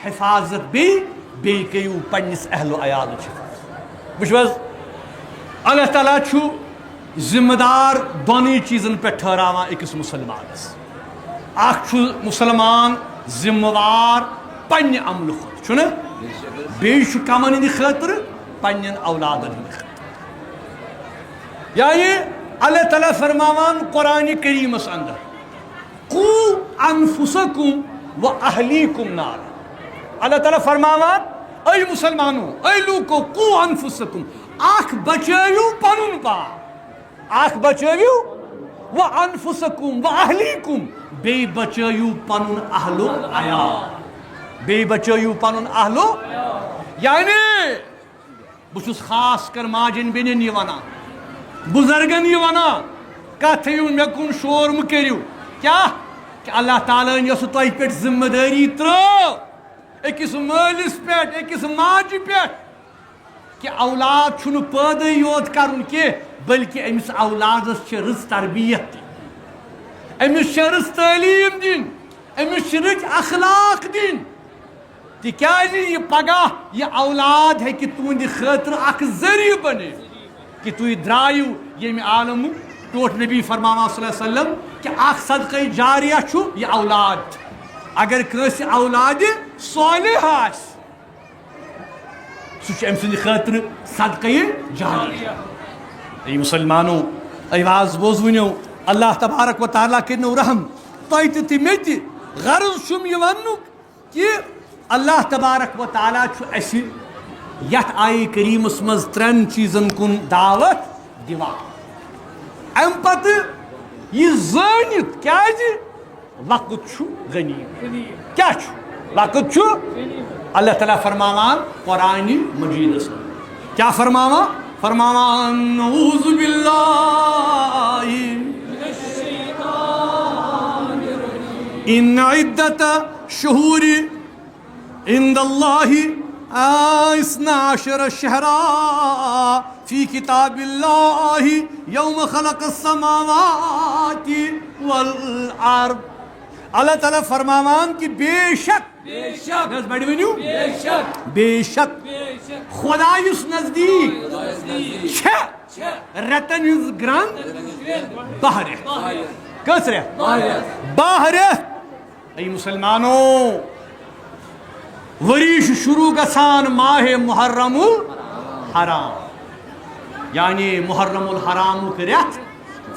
حفاظت بیٚیہِ کٔرِو پننِس اہل و عیالٕچ حفاظت وٕچھِو حظ اللہ تعالیٰ چھُ ذمہ دار دۄنٕے چیٖزن پٮ۪ٹھ ٹھہراوان أکِس مُسلمانس اکھ چھُ مُسلمان ذمہ وار پننہِ عملہٕ کھۄتہٕ چھُنہ بیٚیہِ چھُ کمن ہٕنٛدِ خٲطرٕ پننٮ۪ن اولادن ہٕنٛدِ خٲطرٕ یعنی اللہ تعالیٰ فرماوان قرآنِ کریٖمس اندر قُوا انفسکم و اہلیکم نارا اللہ تعالیٰ فرماوان اے مسلمانو اے لوٗکو قُوا انفسکم اکھ بچٲیِو پنُن پان اکھ بچٲیِو و انفسکم و اہلیکم بیٚیہِ بچٲیِو پنُن اہلو عیال بیٚیہِ بچٲیِو پنُن اہلو یعنی بہٕ چھُس خاص کر ماجٮ۪ن بیٚنٮ۪ن یہِ ونان بُزرگن یہِ ونان کتھ تھٲیِو مےٚ کُن شور مہٕ کٔرِو کیٛاہ کہ اللہ تعالیٰ ہن یۄسہٕ تۄہہِ پٮ۪ٹھ ذمہ دٲری ترٲو أکِس مٲلِس پٮ۪ٹھ أکِس ماجہِ پٮ۪ٹھ کہ اولاد چھُنہٕ پٲدٕ یوت کرُن کینٛہہ بلکہ أمِس اولادس چھِ رٕژ تربیت دِنۍ أمِس چھِ رٕژ تعلیٖم دِنۍ أمِس چھِ رٕتۍ اخلاق دِنۍ تِکیٛازِ یہِ پگاہ یہِ اولاد ہیٚکہِ تُہنٛدِ خٲطرٕ اکھ ذٔریعہٕ بٔنِتھ کہ تُہۍ درٛایِو ییٚمہِ عالمُک ٹوٹھ نبی فرماوان صلی اللہ علیہ وسلم کہ اکھ صدقے جاریہ چھُ یہِ اولاد اگر کٲنٛسہِ اولادِ صالح آسہِ سُہ چھُ أمۍ سٕنٛدِ خٲطرٕ صدقے جاریہ اے مسلمانو اے واز بوزوٕنیو اللہ تبارک و تعالیٰ کٔرنو رحم تۄہہِ تہِ مےٚ تہِ غرض چھُم یہِ وننُک کہ اللہ تبارک و تعالیٰ چھُ اَسہِ یتھ آیہِ کریٖمس منٛز ترٛٮ۪ن چیٖزن کُن دعوت دِوان امہِ پتہٕ یہِ زٲنِتھ کیٛازِ وقت چھُ غنیٖم کیٛاہ چھُ وقت چھُ اللہ تعالیٰ فرماوان قرآنِ مجیٖدس منٛز کیٛاہ فرماوان اعوذ باللہ ان عدت شہور عند اللہ 12 شہرا فی کتاب اللہ یوم خلق السماوات والارض اللہ تعالیٰ فرماوان کہ بے شک بے شک خدایس نزدیک چھِ رٮ۪تن ہٕنٛز گرٛنٛد 12 رٮ۪تھ کٔژ رٮ۪تھ 12 رٮ۪تھ اے مسلمانو ؤری چھُ شروٗع گژھان ماہِ محرم الحرام یعنی محرم الحرامُک رٮ۪تھ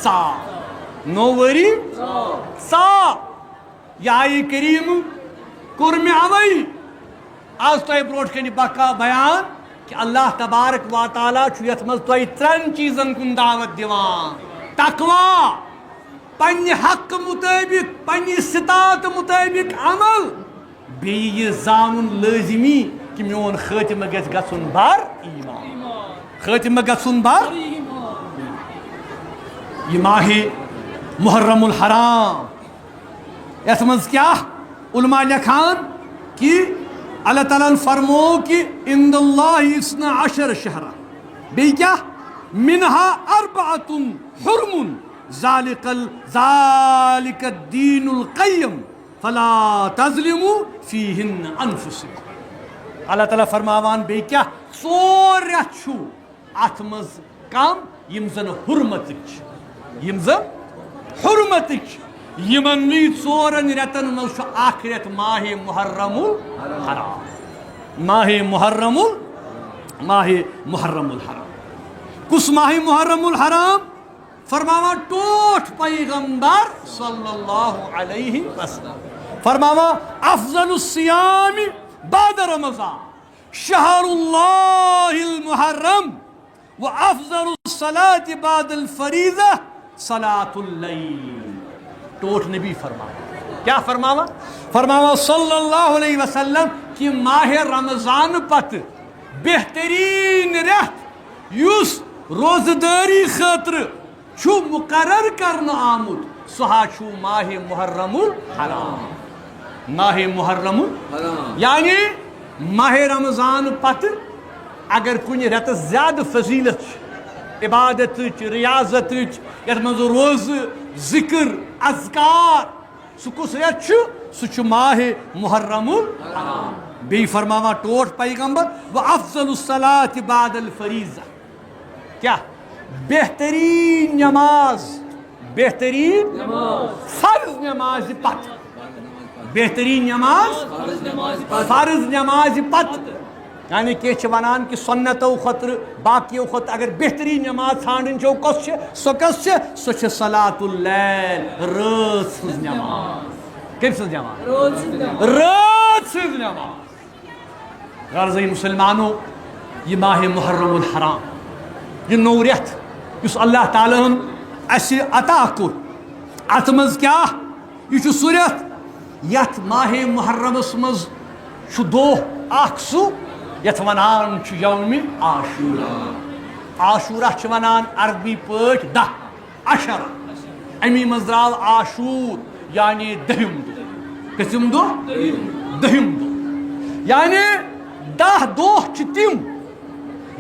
4 نوٚو ؤری 4 یہِ آیہِ کریٖم کوٚر مےٚ اَوَے آز تۄہہِ برونٛٹھ کَنہِ بیان کہ اللہ تبارک و تعالیٰ چھُ یتھ منٛز تۄہہِ 3 چیٖزن کُن دعوت دِوان تقوا پننہِ حقہٕ مُطٲبق پننہِ استطاعتہٕ مُطٲبق عمل بیٚیہِ یہِ زانُن لٲزمی کہ میون خٲتمہٕ گژھِ گژھُن بر ایمان خٲتمہٕ گژھُن بر یہِ ماہِ محرم الحرام یتھ مز کیا علماء لکھان کہ اللہ تعالیٰ فرمو کہ عند اللہ 12 شہرا بیٚیہِ کیا منها 4 حرم ذالک الدین القیم فلا تظلموا فیہن انفسکم اللہ تعالیٰ فرماوان بیٚیہِ کیا 4 رٮ۪تھ چھُ اتھ مز کم یم زن حرمتٕکۍ یم زن حرمتٕکۍ یمن 4 رٮ۪تن مز چھُ اکھ رٮ۪تھ ماہ محرم الحرام ماہ محرم الحرام کس ماہ محرم الحرام فرماوا ٹوٹھ پیغمبر صلی اللہ علیہ وسلم فرماوا افضل الصیام بعد رمضان شہر اللہ المحرم وافضل الصلاة بعد الفریضہ صلاة اللیل ٹوٹھ نبی فرماوا کیا فرماوا فرماوا صلی اللہ علیہ وسلم کہ ماہ رمضان پتہ بہترین رٮ۪تھ یس روزداری خاطر چھُ مقرر کرنہٕ آمُت سُہ حظ چھُ ماہ محرم الحرام ماہ محرم یعنی ماہ رمضان پتہ اگر کُنہِ رٮ۪تس زیادٕ فضیلت چھِ عبادتٕچ ریاضتٕچ یتھ منٛز روزٕ ذکر اذکار سُہ کُس رٮ۪تھ چھُ سُہ چھُ ماہ محرم الحرام بیٚیہِ فرماوان ٹوٹھ پیغمبر وافضل الصلاة بعد الفریضہ کیا بہترین نماز بہترین فرض نماز پتہ بہترین نماز فرض نماز پتہ یعنی کہ ونان کہ سنتو خطر باقیو خطر اگر بہترین نماز ژھانڈن چھو کس چھِ سۄ کس چھِ سۄ چھِ صلاۃ اللیل رٲژ ہٕنٛز نماز کٔمۍ سٕنٛز نماز رٲژ ہٕنٛز نماز غرضے مسلمانو یہ ماہ محرم الحرام یہ نوٚو رٮ۪تھ یُس اللہ تعالیٰ ہن اَسہِ عطا کوٚر اتھ منٛز کیا یہ چھُ سُہ رٮ۪تھ یتھ ماہ محرمس منٛز چھُ دۄہ اکھ سُہ یتھ ونان چھُ یومِ عاشورہ عاشورہ چھِ ونان عربی پٲٹھۍ 10 عشرہ امی منٛز درٛاو عاشور یعنی 10ہِم دۄہ کٔژِم دۄہ 10ہِم دۄہ یعنی 10 دۄہ چھِ تِم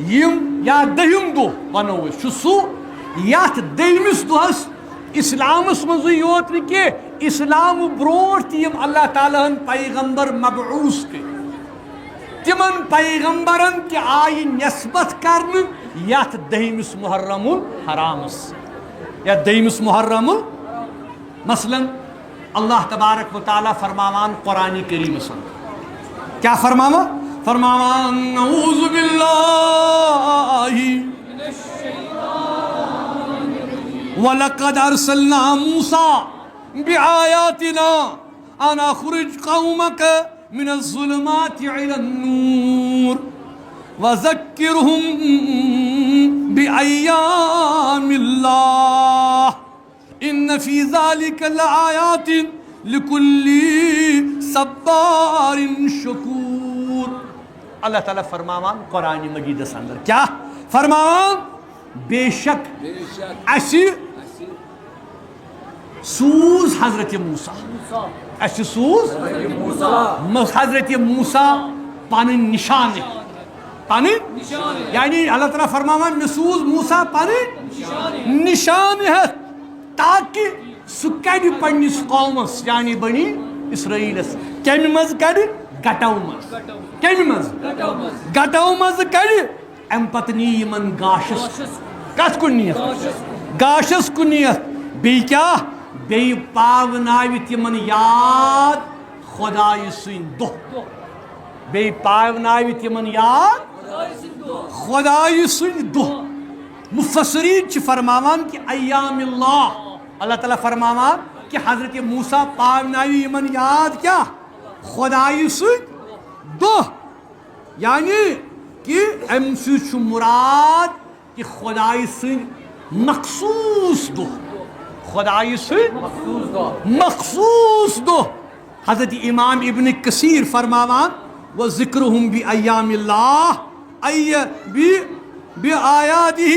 یم یا 10ہِم دۄہ ونو أسۍ چھُ سُہ یتھ 10مِس دۄہس اسلامس منٛزٕے یوت نہٕ کینٛہہ اسلام برونٛٹھ تہِ یم اللہ تعالیٰ ہن پیغمبر مبعوث کٔرۍ تمن پیغمبرن تہِ آیہِ نسبت کرنہٕ یتھ 10مِس محرم الحرامس یتھ 10مِس محرم مثلاً اللہ تبارک و تعالیٰ فرماوان قرآن کریمس منٛز کیا فرماوان فرماوان اعوذ باللہ وَلَقَدْ أَرْسَلْنَا مُوسَىٰ بِآيَاتِنَا أَنْ أَخْرِجْ قَوْمَكَ مِنَ الظُّلُمَاتِ إِلَى النُّورِ وَذَكِّرْهُمْ بِأَيَّامِ اللَّهِ إِنَّ فِي ذَلِكَ لَآيَاتٍ لِكُلِّ صَبَّارٍ شَكُورٍ اللہ تعالیٰ فرماوان قرآن مجیدس اندر کیا فرماوان بے شک اسی سوز حضرت موسیٰ اسی سوز حضرت موسیٰ پنن نشان یعنی اللہ تعالیٰ فرماوان میں سوز موسیٰ پنن نشان ہے تاکہ سہ کڑ پنس قومس یعنی بنی اسرائیلس کمہ مز کڑ گٹو مز کمہ مز گٹو مز کڑ ام پتہ نی یمن گاشس کت کن نیت گاشس کن نیت بی کیا بی پاوناوِ تمن یاد خدای سٕنٛدۍ دۄہ بی پاوناوِ تمن یاد خدای سٕنٛدۍ دۄہ مفسرین چھ فرماوان کہ ایام اللہ اللہ تعالیٰ فرماوان کہ حضرت موسیٰ پاوناوِ یمن یاد کیا خدای سٕنٛدۍ دۄہ یعنی کہ ام سۭتۍ چھُ مراد کہ خدای سٕنٛدۍ مخصوص دۄہ خدای سٕنٛدۍ مخصوص دۄہ حضرت امام ابن کثیر فرماوان وذکرہم بایام اللہ بآیاتہ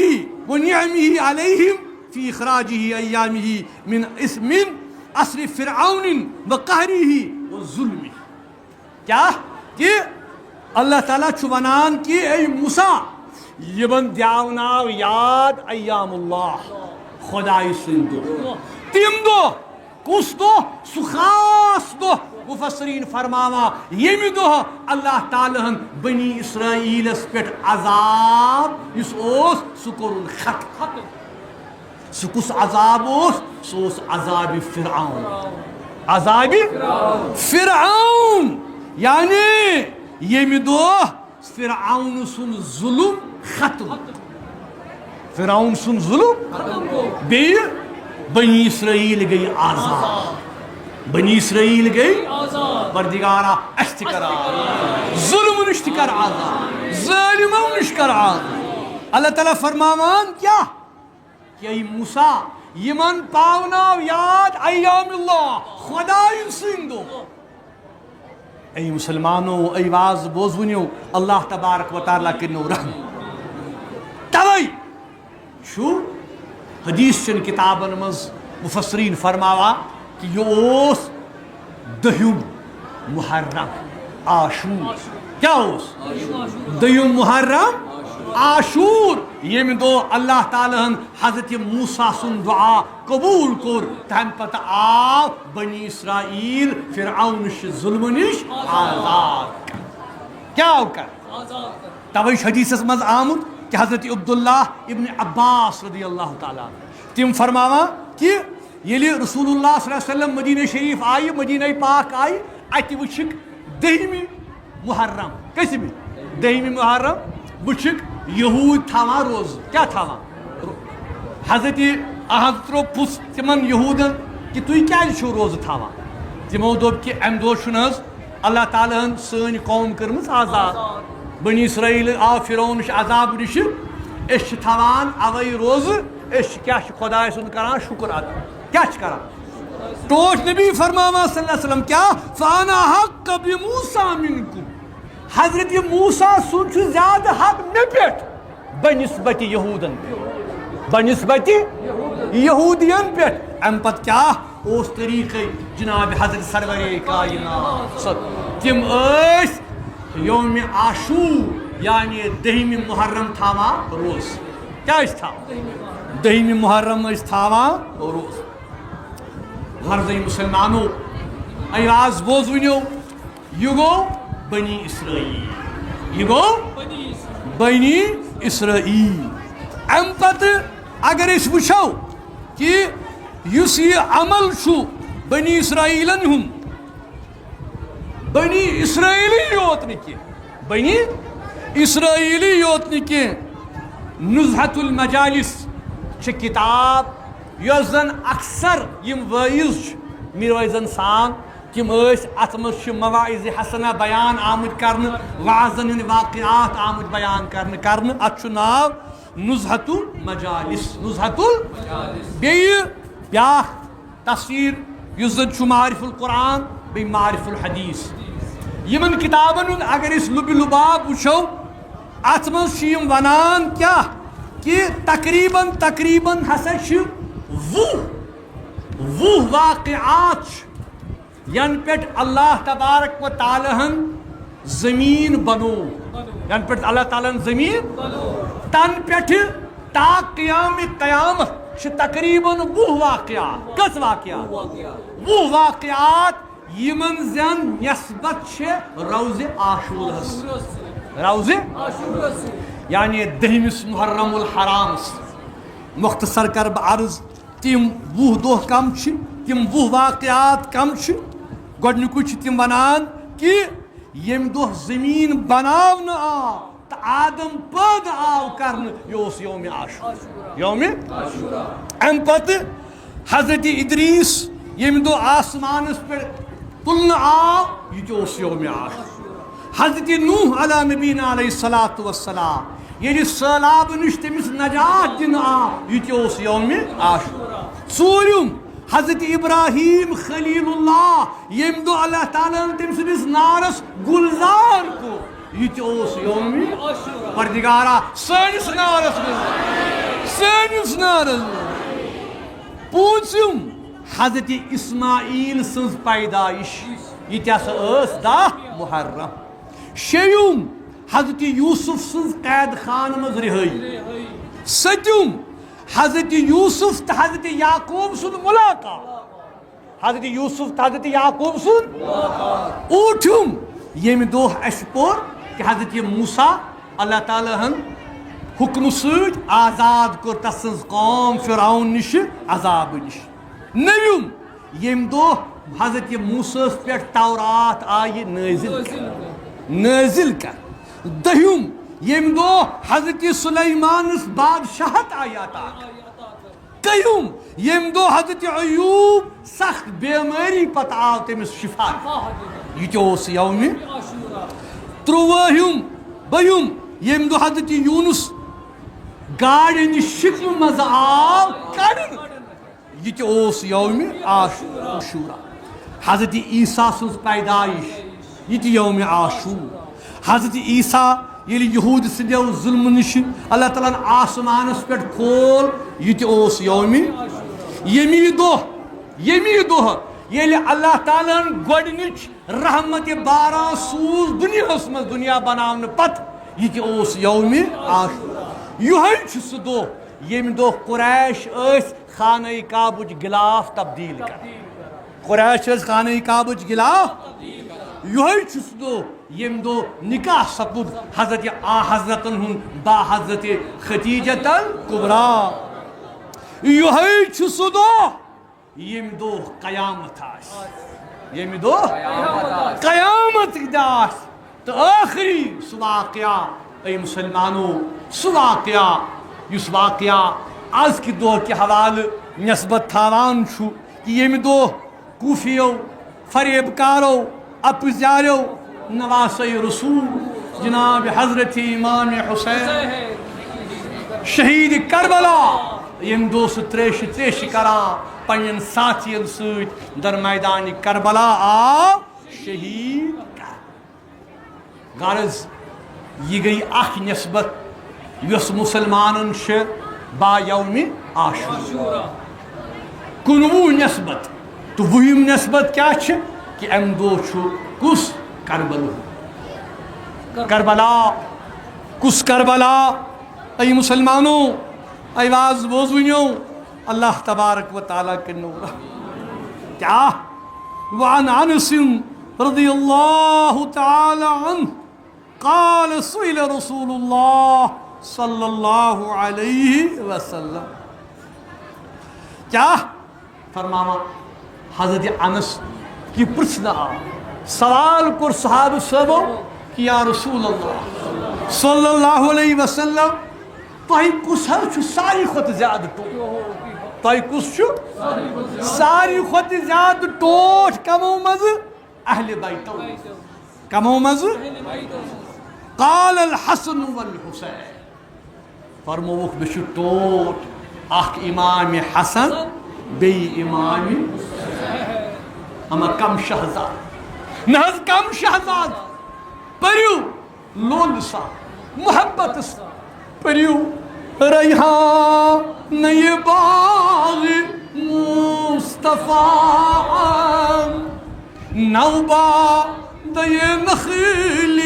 ونعمہ علیہم في إخراجه أيامه من أسر فرعون وقهره وظلمه. کیا کہ اللہ تعالیٰ چھُ ونان کہ اے موسیٰ یمن دیاوناو یاد ایام اللہ خدای سٕنٛدۍ دۄہ. تِم دۄہ کُس دۄہ؟ سُہ خاص دۄہ. مفسرین فرماوان ییٚمہِ دۄہ اللہ تعالیٰ ہن بنی اسرائیلس پٮ۪ٹھ عذاب یُس اوس سُہ کوٚرُن ختم. سُہ کُس عذاب اوس؟ سُہ اوس عذابِ فرعون. عذابِ فرعون یعنی ییٚمہِ دۄہ فرعون سُنٛد ظُلم ختم. فرعون سُنٛد ظُلم بیٚیہِ بنی اسرائیل گٔے آزاد. بنی اسرائیل گئی پردگارا اَسہِ تہِ کر آزاد. ظلم نِش تہِ کر آزاد. ظٲلمو نِش کر آزاد. اللہ تعالیٰ فرماوان کیا کہ اے موسیٰ یمن پاوناو یاد ایام اللہ خدای سٕنٛدۍ دۄہ. اے مسلمانو اے واز بوزوٕنیو اللہ تبارک و تعالیٰ کٔرنو رحم. توے چھُ حدیث چن کتابن منٛز مفسرین فرماوان کہ یہ اوس دہم محرم عاشور. کیا اوس؟ دہم محرم عاشور ییٚمہِ دۄہ اللہ تعالیٰ ہن حضرت موسیٰ سُنٛد دعا قبوٗل کوٚر. تمہِ پتہٕ آو بنی اسرائیل فرعون ظلمہٕ نِش آزاد. کیا آو کر؟ توے چھُ حدیثس منٛز آمُت کہ حضرت عبداللہ ابن عباس رضی اللہ تعالیٰ تِم فرماوان کہ ییٚلہِ رسول اللہ صلی اللہ علیہ وسلم مدینہ شریف آیہِ مدینہ پاک آیہِ اَتہِ وٕچھِکھ دہمہِ محرم. کٔژمہِ؟ دہمہِ محرم وٕچھِکھ یہوٗدۍ تھاوان روزٕ. کیٛاہ تھاوان؟ حضرت ترٛوو پوٚژھ تِمن یہوٗدن کہ تُہۍ کیٛازِ چھِو روزٕ تھاوان؟ تِمو دوٚپ کہ اَمہِ دۄہ چھُنہٕ حظ اللہ تعالیٰ ہن سٲنۍ قوم کٔرمٕژ آزاد. بنی اسرائیل آو فرعون نِش عذاب نِشہِ أسۍ چھِ تھاوان اَوَے روزٕ. أسۍ چھِ کیٛاہ چھِ خۄداے سُنٛد کران شُکر ادا. کیا کران؟ ٹوٹھ نبی فرماوان صلی اللہ علیہ وسلم کیا فانا حق بموسیٰ منکم. حضرت موسیٰ سُنٛد چھُ زیادٕ حق مےٚ پٮ۪ٹھ بنسبتِ یہوٗدن پٮ۪ٹھ. بنسبتِ یہوٗدین پٮ۪ٹھ. اَمہِ پتہٕ کیٛاہ اوس طریٖقے جناب حضرت سرورے کائنات تِم ٲسۍ یومِ عاشور یعنی دہمہِ محرم تھاوان روزٕ. کیٛاہ ٲسۍ تھاوان؟ دہمہِ محرم ٲسۍ تھاوان روزٕ. غرضے مسلمانو اے آز بوزوٕنیو یہِ گوٚو بنی اسرائیل. یہِ گوٚو بنی اسرائیل. اَمہِ پتہٕ اگر أسۍ وٕچھو کہ یُس یہِ عمل چھُ بنی اسرائیلن ہُنٛد بنی اسرائیلی یوت نہٕ کینٛہہ بنی اسرائیلی یوت نہٕ کینٛہہ نُزہت المجالس چھِ کِتاب یۄس زن اکثر یم وٲعظ چھِ میٖر سان تِم ٲسۍ اتھ منٛز چھِ مواعظِ حسنہ بیان آمٕتۍ کرنہٕ وعظن ہٕنٛدۍ واقعات آمٕتۍ بیان کرنہٕ. اتھ چھُ ناو نُزہت المجالس. نُزہت بیٚیہِ بیٛاکھ تفسیٖر یُس زن چھُ معارف القرآن بیٚیہِ معارف الحدیث. یِمن کِتابن ہُنٛد اگر أسۍ لُبہِ لُباب وٕچھو اتھ منٛز چھِ یِم ونان کیٛاہ کہ تقریٖباً ہسا چھِ 20 واقعات ینہٕ پٮ۪ٹھ اللہ تبارک و تعالیٰ ہن زمیٖن بنوو. ینہٕ پٮ۪ٹھ اللہ تعالیٰ ہن زمیٖن تنہٕ پٮ۪ٹھٕ تا قیامِ قیامت چھِ تقریٖباً 20 واقعات. کٔژ واقعات؟ 20 واقعات یمن زن نسبت چھِ روزِ عاشورہس. روزِ یعنی دہمِس محرم الحرامس. مختصر کر بہٕ عرض تِم 20 دۄہ کم چھِ تِم 20 واقعات کم چھِ. گۄڈنیُکُے چھِ تِم ونان کہ ییٚمہِ دۄہ زمیٖن بناونہٕ آو تہٕ آدم پٲدٕ آو کرنہٕ یہِ اوس یومِ عاشور. یومِ امہِ پتہٕ حضرت ادریٖس ییٚمہِ دۄہ آسمانس پٮ۪ٹھ تُلنہٕ آو یہِ تہِ اوس یومِ عاشور. حضرت نوح علیٰ نبینا علیہ الصلاۃ والسلام ییٚلہِ سہلاب نِش تٔمِس نجات دِنہٕ آو یہِ تہِ اوس یومِ عاشور. ژوٗرِم حضرت ابراہیم خلیل اللہ ییٚمہِ دۄہ اللہ تعالیٰ ہن تٔمۍ سٕنٛدِس نارس گُلزار کوٚر یہِ تہِ اوس یومِ پردگارا سٲنِس نارس منٛز. پوٗژِم حضرت اسماعیل سٕنٛز پیدائش یہ تہِ ہسا ٲس 10 محرم شیٚیِم حضرت یوسف سٕنٛز قید خانہٕ منٛز رِہٲیی سٔتِم حضرت یوسف تہٕ حضرت یعقوب سُنٛد مُلاقات حضرت یوسف تہٕ حضرت یعقوب سُنٛد ٲٹھِم ییٚمہِ دۄہ اَسہِ پوٚر کہ حضرت موسیٰ اللہ تعالیٰ ہن حکم سۭتۍ آزاد کوٚر تس سٕنٛز قوم فرعون نِش عذاب نِش نٔوِم ییٚمہِ دۄہ حضرت موسیٰ ہس پٮ۪ٹھ تورات آیہِ نٲزِل کر دٔہِم ییٚمہِ دۄہ حضرت سُلیمانس بادشاہت آیہِ عطا کٔہِم ییٚمہِ دۄہ حضرت ایوب سخت بیمٲری پتہٕ آو تٔمِس شفا یہ تہِ اوس یومہِ ترٛوُہِم بٔہِم ییٚمہِ دۄہ حضرت یوٗنس گاڈِ ہٕنٛدِ شِکمہٕ منٛز آو کڑنہٕ یہ تہِ اوس یومہِ عاشورا حضرت عیسیٰ سٕنٛز پیدائش یہ تہِ یومہِ عاشور حضرت عیسیٰ ییٚلہِ یہوٗد سٕنٛدیو ظُلمہٕ نِش اللہ تعالیٰ ہن آسمانس پٮ۪ٹھ کھول یہ تہِ اوس یومہِ ییٚمی دۄہ ییٚلہِ اللہ تعالیٰ ہن گۄڈنِچ رحمتِ باران سوٗز دُنیاہس منٛز دُنیا بناونہٕ پتہٕ یہ تہِ اوس یومہِ عاشور یِہوٚے چھُ سُہ دۄہ ییٚمہِ دۄہ قُریش ٲسۍ خانہ کعبٕچ غلاف تبدیٖل کران قُریش ٲسۍ خانہ کعبٕچ غلاف یِہوٚے چھُ سُہ دۄہ ییٚمہِ دۄہ نکاح سپُد حضرتن ہُنٛد با حضرت خدیجۃ الکبریٰ یِہوٚے چھُ سُہ دۄہ ییٚمہِ دۄہ قیامت آسہِ ییٚمہِ دۄہ قیامت آسہِ تہٕ ٲخری سُہ واقعہ اے مُسلمانو سُہ واقعہ یُس واقعہ آزکہِ دۄہ کہِ حوالہٕ نٮ۪سبت تھاوان چھُ کہِ ییٚمہِ دۄہ کوٗفِیو فریب کارو اپٕزیاریو نواسے رسول جناب حضرت امام حسین شہید کربلا ییٚمہِ دۄہ سُہ تریشہِ کران پنٛنٮ۪ن ساتھین سۭتۍ در میدانِ کربلا آو شہید غرض یہ گئی اکھ نسبت یۄس مُسلمانن چھِ با یومہِ عاشورا 19 نسبت تہٕ 20 نسبت کیٛاہ چھِ کہ امہِ دۄہ چھُ کُس کربلا کُس کربلا اے مُسلمانو آواز بوزوٕنیو اللہ تبارک و تعالیٰ کٔرنو کیا وعن انس رضی اللہ تعالی عنہ قال سئل رسول اللہ صلی اللہ علیہ وسلم کیا فرماوان حضرت انس کی پرژھنہٕ آو سوال کوٚر صحابہ صٲبو کہ یا رسول اللہ صلی اللہ علیہ وسلم تۄہہِ کُس حظ چھُ ساروی کھۄتہٕ زیادٕ ٹوٹھ تۄہہِ کُس چھُ ساروی کھۄتہٕ زیادٕ ٹوٹھ کمو منٛزٕ اہلِ بیتو کمو منٛزٕ قال الحسن والحسین فرمووُکھ مےٚ چھُ ٹوٹھ اکھ امام حسن بیٚیہِ امام اما کم شہزاد نہ حظ کم شہزاد پٔرِو لول سا محبت سا پٔرِو ریحانہ باغ مصطفیٰ نوباد نخیل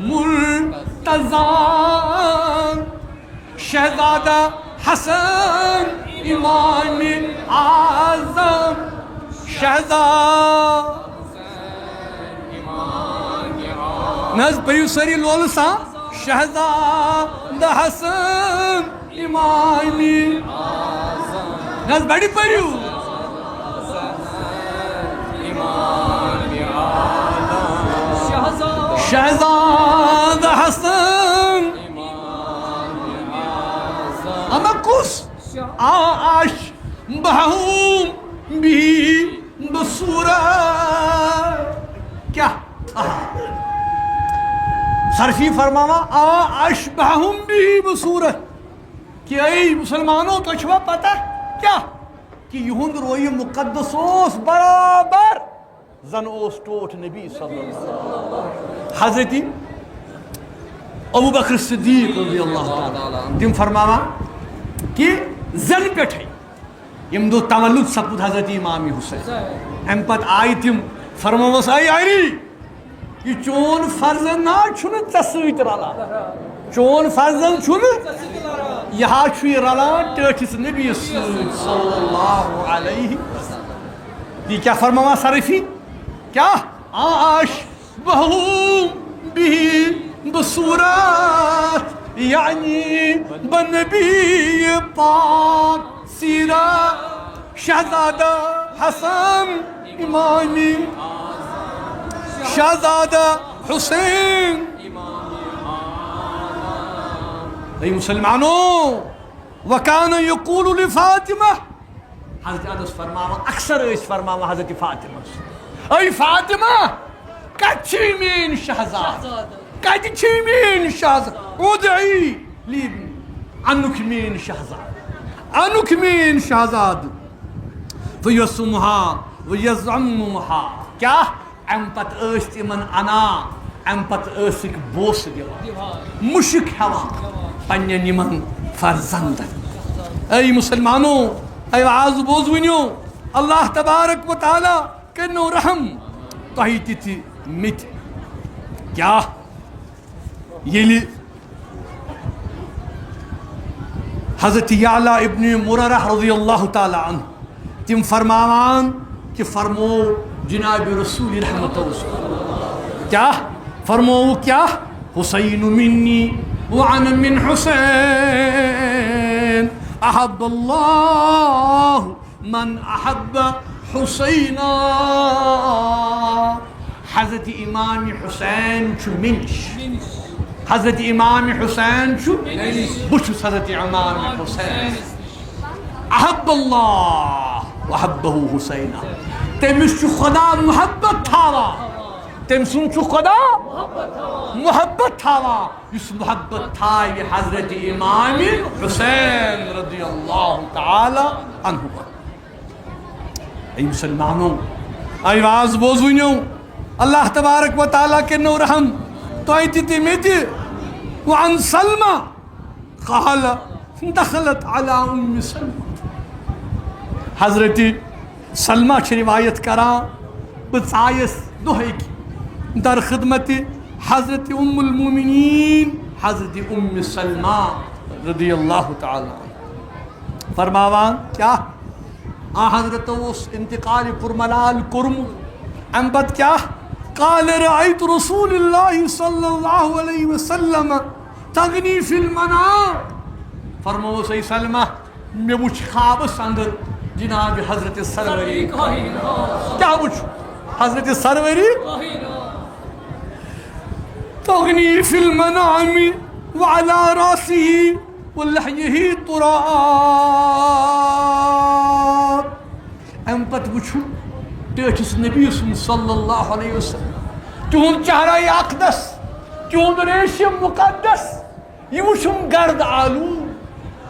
مرتضیٰ شہزادہ حسن امام اعظم شہزاد نہ حظ پٔرِو سٲری لولہٕ سان شہزادہ حسن امام نہ حظ بڑِ پٔرِو شہزادہ حسن اما کُس آش بہوم بھی بصورت کیا صرفی فرماوا اشبہم بھی بصورت کہ اے مسلمانوں تو چھوا پتہ کیا کہ یہند روی مقدس اوس برابر زن اوس ٹوٹھ نبی صلی اللہ علیہ وسلم حضرت ابو بکر صدیق رضی اللہ تعالیٰ تم فرماوا کہ زن پٹھے یم دو تولد سپد حضرت امام حسین ام پت آئی تم فرموس اے علی یہ چون فرزند نا چھن ژے سۭتۍ رلان چون فرزند چھن یہ رلان ٹٲٹھس نبی صلی اللہ علیہ یہ کیا فرماوا صرفی کیا آش بہو بھی بصورت یعنی بنبی پاک سیرت شہزادہ حسن امامی شہزادہ حسین اے مسلمانوں وکان یقول لفاطمہ حضرت انس فرماوا اکثر اس فرماوا حضرت فاطمہ اے فاطمہ کت چھی مین شہزاد کت چھی مین شہزاد ادعی لی انک مین شہزاد انک مین شہزاد فیسمها ویزعمها کیا ام پت اس تمن انا ام پت اسک بوس دیوان مشک ہیوان پنن یمن فرزندن اے مسلمانوں اے آز بوز ونیو اللہ تبارک و تعالی کرنو رحم تہی تھی مت کیا یلی حضرت یعلا ابن مررہ رضی اللہ تعالی عنہ تم فرماوان کہ فرمو جناب رسول رحمت رسول کیا فرمو کیا حسین منی وعن من حسین احب اللہ من احب حسینا حضرت امام حسین چھو منش حضرت امام حسین چھو بچس حضرت امام حسین احب اللہ وحبہ حسینا تمس چھو خدا محبت تھاوا تم سن چھو خدا محبت تھاوا اس محبت تھاوی حضرت امام حسین رضی اللہ تعالی عنہ اے مسلمانوں اے واز بوزونیو اللہ تبارک و تعالیٰ کے نو رحم تو آئی تھی میتی وعن سلمہ قال دخلت على ام سلمہ حضرت سلمہ چھ روایت کرا بچائس دوہے کی در خدمت حضرت ام المومنین حضرت ام سلمہ رضی اللہ تعالیٰ فرماوان کیا حضرت اس انتقال پرملال کرم امبت کیا قال رأيت رسول الله صلى الله عليه وسلم تغني في المنام فرمو سی سلمہ میں وچھ خواب اندر جناب حضرت سروری کیا وچھ حضرت سروری تغني في المنام وعلى راسه ولحيه تراب امبت وچھو ٹھس نبی صلی اللہ علیہ وسلم تہد چہرہ اقدس تہد ریشم مقدس یہ وچھم گرد آلو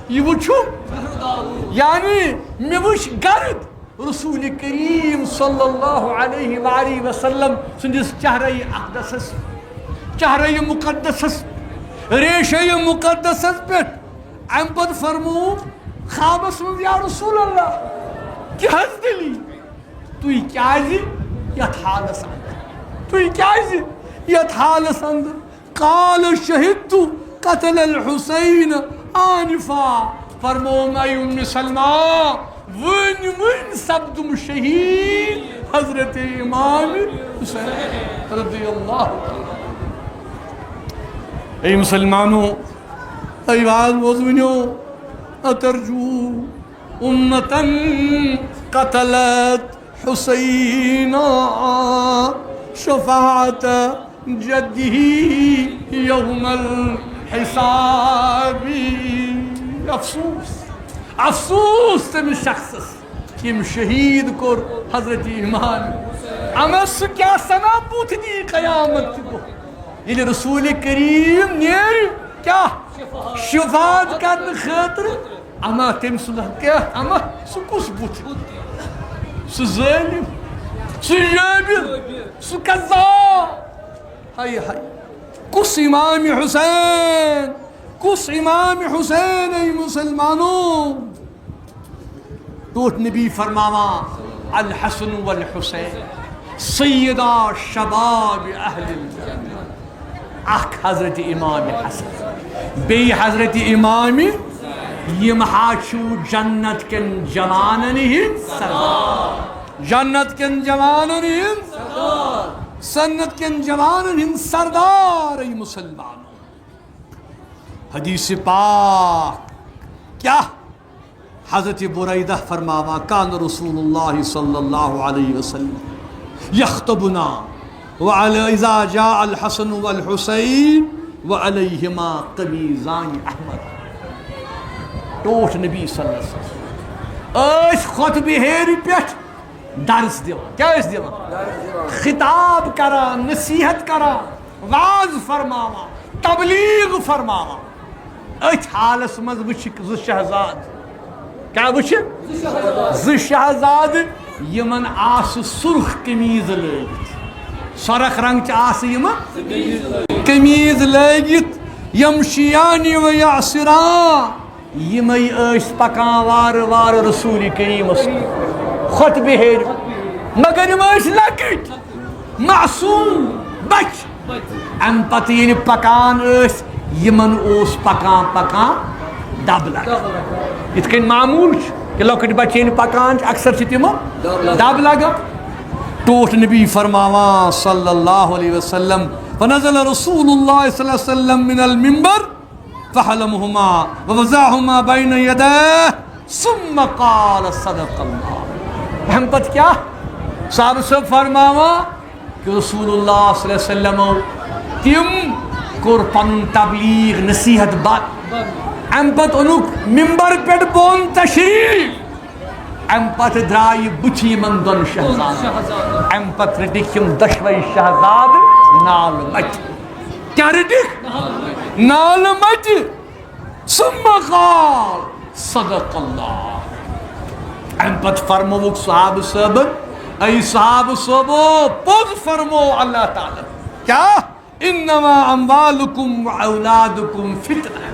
یہ وچھم یعنی میں وچھ گرد رسول کریم صلی اللہ علیہ وآلہ وسلم سندس چہرہ اقدس چہرہ مقدس ریشہ مقدس پہ ام پت فرمو خوابس من یا رسول اللہ کیا حض دلی توی کیازی یت حالس اندر توی کیازی یت حالس اندر قال شہدت قتل الحسین آنفا فرمو میں ام سلمہ ون سبدم شہید حضرت امام حسین رضی اللہ تعالی اے مسلمانوں اے واز وزنیو اترجو امتن قتلت حسینا شفاعت جدہ یوم الحساب افسوس افسوس تم شخص کم شہید کور حضرت امام امس کیا سنا بوت دی قیامت کو یہ رسول کریم نیر کیا شفاعت کرن خاطر اما تم سلح کیا اما سکس بوت سو ظالم سو جابر سو کذاب ہائی ہائی کس امام حسین کس امام حسین ای مسلمانوں توت نبی فرماوا الحسن والحسین سیدہ شباب اہل الجنہ. اخ حضرت امام حسن بی حضرت امام یم ہاچو جنت کن جوانن ہند سردار. جنت کن جوانن ہند سردار. سنت کن جوانن ہند سردار. ای مسلمانوں حدیث پاک کیا حضرت بریدہ فرماوا کان رسول اللہ صلی اللہ علیہ وسلم یخطبنا اذا جاء الحسن والحسین وعلیہما قمیضان احمر. ٹوٹ نبی صلی اللہ علیہ وسلم اس خطبہ ہیری پیٹھ درس دیوان. کیا اس دیوان؟ خطاب کران، نصیحت کران، واز فرماوا، تبلیغ فرماوا. ات حالس مز وچھ ز شہزاد. کیا وچھ؟ ز شہزاد یمن آس سرخ قمیض لگت. سرخ رنگ چ آس یمن قمیض لگت. یمشیان و یعصران یمے اس پکان وار وار رسول کریم خطبہ ہیر مگر یم اس لکٹ معصوم بچ. ام پتہ ین پکان اس یمن اوس پکان پکان دب لگ. ات کن معمول کہ لکٹ بچین پکان اکثر چھ تم دب لگ. ٹوٹ نبی فرماوا صلی اللہ علیہ وسلم فنزل رسول اللہ صلی اللہ علیہ وسلم من المنبر فحلمهما ووضعهما بين يديه ثم قال صدق اللہ. ہم پتہ کیا صاحب صاحب فرماوا کہ رسول اللہ صلی اللہ علیہ وسلم تم کور پن تبلیغ نصیحت بات. ام پتہ انوک ممبر پیٹ بون تشریف. ام پتہ درائی بچی من دون شہزاد. ام پتہ رٹک یم دشوئی شہزاد نال مچ. کیا رٹک؟ نال مچ. ثم قال صدق اللہ. ام پتہ فرموک صحاب صاحب ای صحاب صاحبو پوز فرمو اللہ تعالی کیا انما اموالکم و اولادکم فتنہ.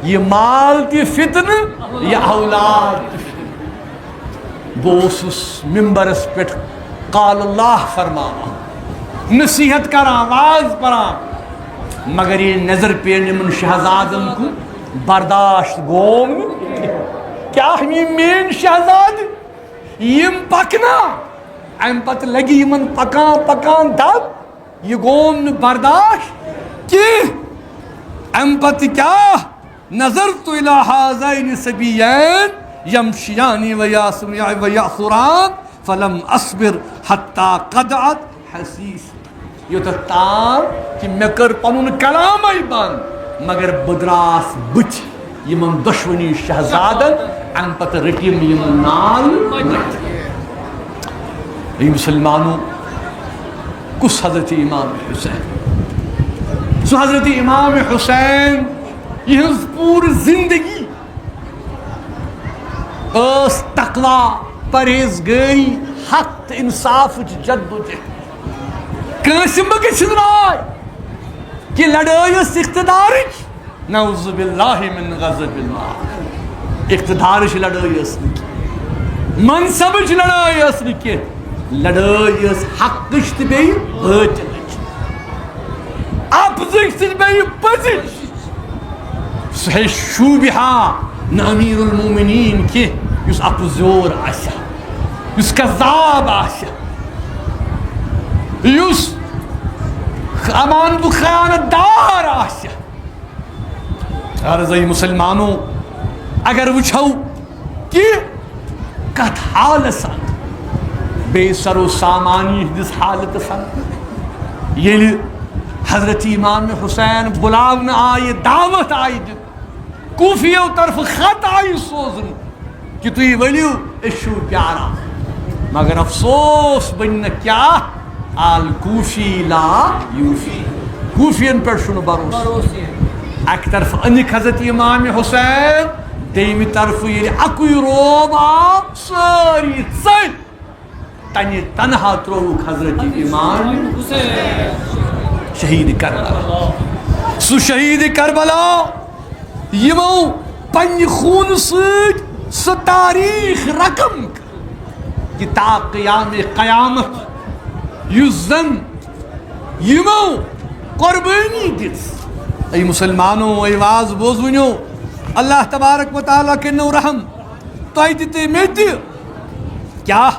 یہ مال تی فتن یہ اولاد تی فتن. بوسس ممبرس پیٹھ قال اللہ فرماوا نصیحت کرا آواز پرا مگر یہ نظر پین من شہزادن کو برداشت گوم. کیا یہ مین شہزاد یم پکنا ام پتہ لگی یمن پکان پکان دب یہ گوم برداشت کی. ام پتہ کیا نظرت الى هذين سبيين يمشيان ويعثران فلم اصبر حتى قطعت حسيس. یوتان کہ میں کر پنن کلام بند مگر بدراس بچ یمن دشونی شہزادن ام پتہ رٹیم یمن نال. ای مسلمانوں کس حضرت امام حسین سو حضرت امام حسین یہ پور زندگی اس تقوی پرہیزگاری حق انصاف جد و جہد. کانسی مگش رائے کہ لڑائی اس اقتدارچ نعوذ باللہ من غضب اللہ. اقتدارچ لڑائی اس نکی منصبچ لڑائی اس نکی لڑائی اس حقش تہ بیہ باطلچ اپزچ تہ بیہ پزچ. سہ شوبہا نہ امیر المومنین کی یس اپزور آسیا یس کذاب آسیا یس امان بو خیانت دار آسیا. عرضی مسلمانوں اگر وچھو کہ کت حال سن بے سر و سامانی دس حالت سن یل حضرت امام حسین بلاون آئی دعوت آئی دن کوفیو طرف خط آئی سوزن کہ تو یہ ولیو اشو پیارا مگر افسوس بننا کیا آل کوفی لا یوفی. کوفین پر شنو بروس. ایک طرف انک حضرت امام حسین دیمی طرف یہ اکوی روبا ساری ژر تنی تنہا تروک حضرت امام حسین شہید کربلا. سو شہید کربلا یمو پنی خون سۭتۍ سہ تاریخ رقم کہ تا قیام قیامت یس زن یمو قربانی دس ای مسلمانوں ای واز بوزونیو اللہ تبارک و تعالیٰ کے نو رحم تو میں کیا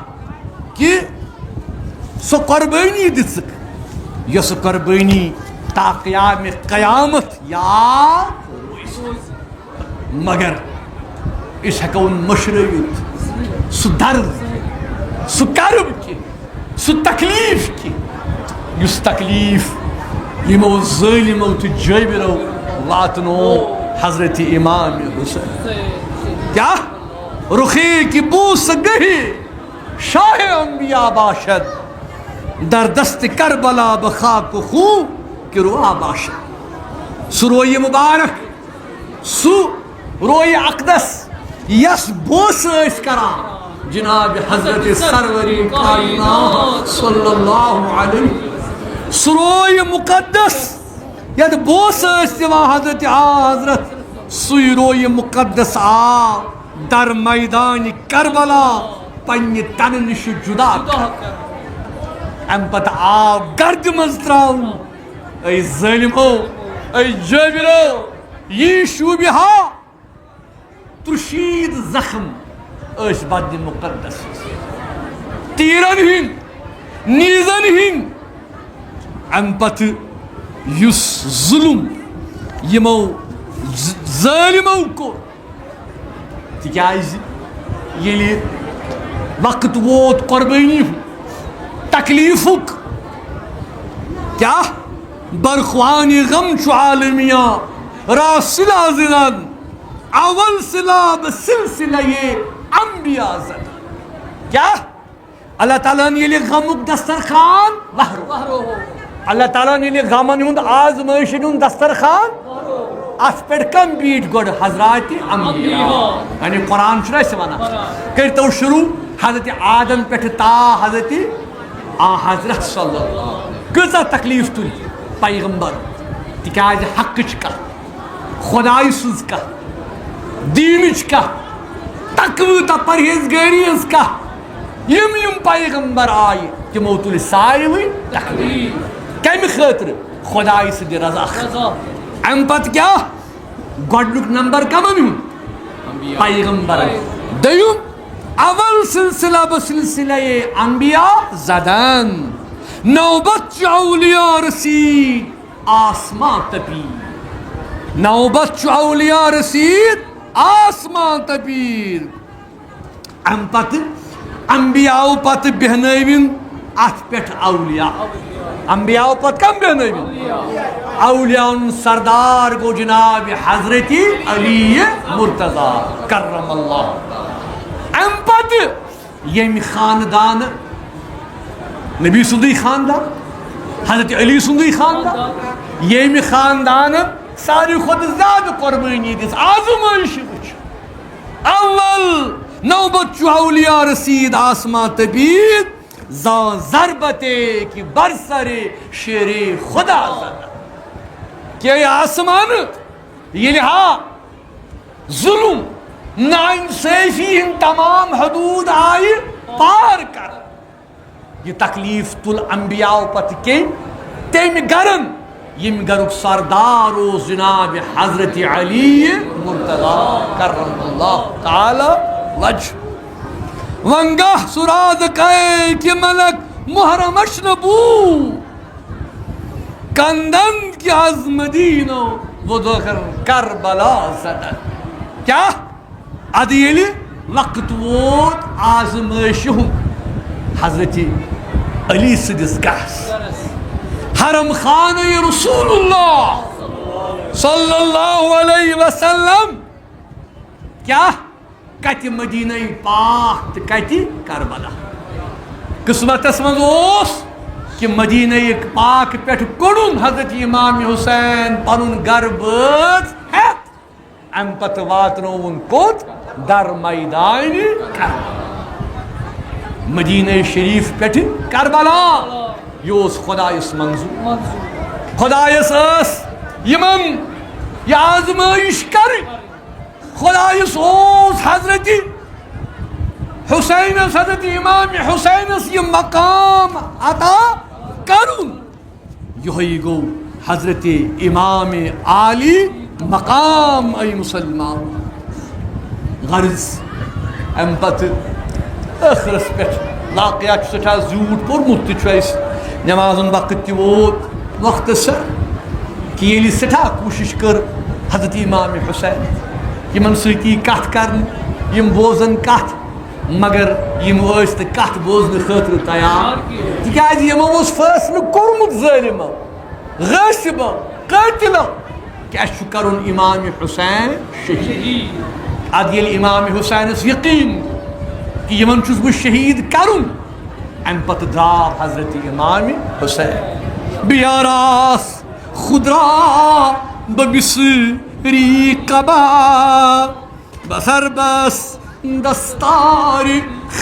کہ سو قربانی دسک یس قربانی تا قیام قیامت یاد مگر اس ہکون مشروعیت سو درد سو کرب کی سو تکلیف کی یس تکلیف یمو ظالمو تو جابرو واتنو حضرت امام حسین کیا رخی کی بوس گہی شاہ انبیاء باشد در دست کربلا بخاک و خو کی روا باشد سو روی مبارک سو روی اقدس یس بوس اس کرا جناب حضرت سروری کائنات صلی اللہ علیہ سو روی مقدس ید بوس اس حضرت حضرت سوی روی مقدس آ در میدان کربلا پنی تن نش جدا ام پتہ آو گرد مز تراؤن ای ظالمو ای جابرو یہ شوبہا ترشید زخم اس بدن مقدس تیرن ہند نیزن ہند ام پتہ یس ظلم یمو ظالمو کو تکیاز یلی وقت ووت قربانی تکلیفک کیا برخوانی غم چو عالمیاں را صلہ زدن اول صلہ بسلسلہ انبیاء زدن کیا اللہ تعالیٰ نے یلی غمک دسترخان وحرو اللہ تعالیٰ نے یلی غمن ہند آزمائشن ہند دسترخان ات پہ کم بیٹ گوڑ حضرات انبیاء یعنی قرآن چھنا اس وانا کرتو شروع حضرت آدم پہ تا حضرت حضرت صلی اللہ کزا تکلیف تل پیغمبر تکاج حق چکا خدای سوز کا دین چکا تقوی تا پرہیزگاریز کا یم پیغمبر آئی تمو تل ساروی تکلیف کم خاطر خدای سے دی رضا ام پت کیا گوڈنک نمبر کمن پیغمبر دوم اول سلسلہ بسلسلہ انبیاء زدن نوبت اولیاء رسید آسمان تپید نوبت اولیاء رسید آسمان تپید ام پت انبیاء پت بہنوین ات پہ اولیاء انبیاء پت کم بہنوین اولیاء سردار گو جناب حضرت علی مرتضی کرم اللہ ام پت یم خاندان نبی سندی خاندان حضرت علی سندی خاندان یم خاندان ساری خود زیادہ قربانی دس آزمائش وچ اول نوبت چو اولیاء رسید آسمان تبید زان ضربتے کی برسر شیر خدا زدہ کیا یہ آسمان یہ لہا ظلم ناانصافی ان تمام حدود آئی پار کر یہ تکلیف تل انبیاء پت کے تیم گرن یم گرک سردار و جناب حضرت علی مرتضی کرم اللہ تعالی وجہ ونگاہ سراد کئے کہ ملک محرمش نبو کندن کی از مدینہ وہ دخل کربلا زدن کیا عدیلی وقت ووت آزمائشہم حضرت علی صدیس گاس حرم خانہ رسول اللہ صلی اللہ علیہ وسلم کیا کتی مدینہ پاک تو کتی کربلا قسمت اسمد اوس کہ مدینہ پاک پیٹھ کڑن حضرت امام حسین پنن گر بٲژ ہیتھ ام پتہ واتنوون کوت در میدان کربلا مدینہ شریف پیٹھ کربلا یہ خدایس منظور خدایس اس یمن یہ آزمائش کر خدایس اوس حضرت حسین حضرت امام حسین یہ مقام عطا کرن. یہ گو حضرت امام عالی مقام ای مسلمان. غرض ام پتہ ٲخرس پٮ۪ٹھ واقعہ سٹھا زیوٗٹھ پوٚرمُت تہِ چھُ اَسہِ نٮ۪مازُن وقت تہِ ووت وقتس کہ ییٚلہِ سٹھا کوٗشِش کٔر حضرت امام حسین یمن سۭتی کتھ کرن یم بوزن کتھ مگر یم ٲسۍ نہٕ کتھ بوزنہٕ خٲطرٕ تیار تِکیٛازِ یمو اوس فٲصلہٕ کوٚرمُت ظٲلمو غٲصبو قٲتلو کہ اَسہِ چھُ کرُن امام حسین شہیٖد. ادٕ ییٚلہِ امام حسینس یقیٖن کہ یمن چھُس بہٕ شہیٖد کرُن امہِ پتہٕ درٛاو حضرت امام حسین. بیاراس خدرا ببصری قبا بسر بس دستار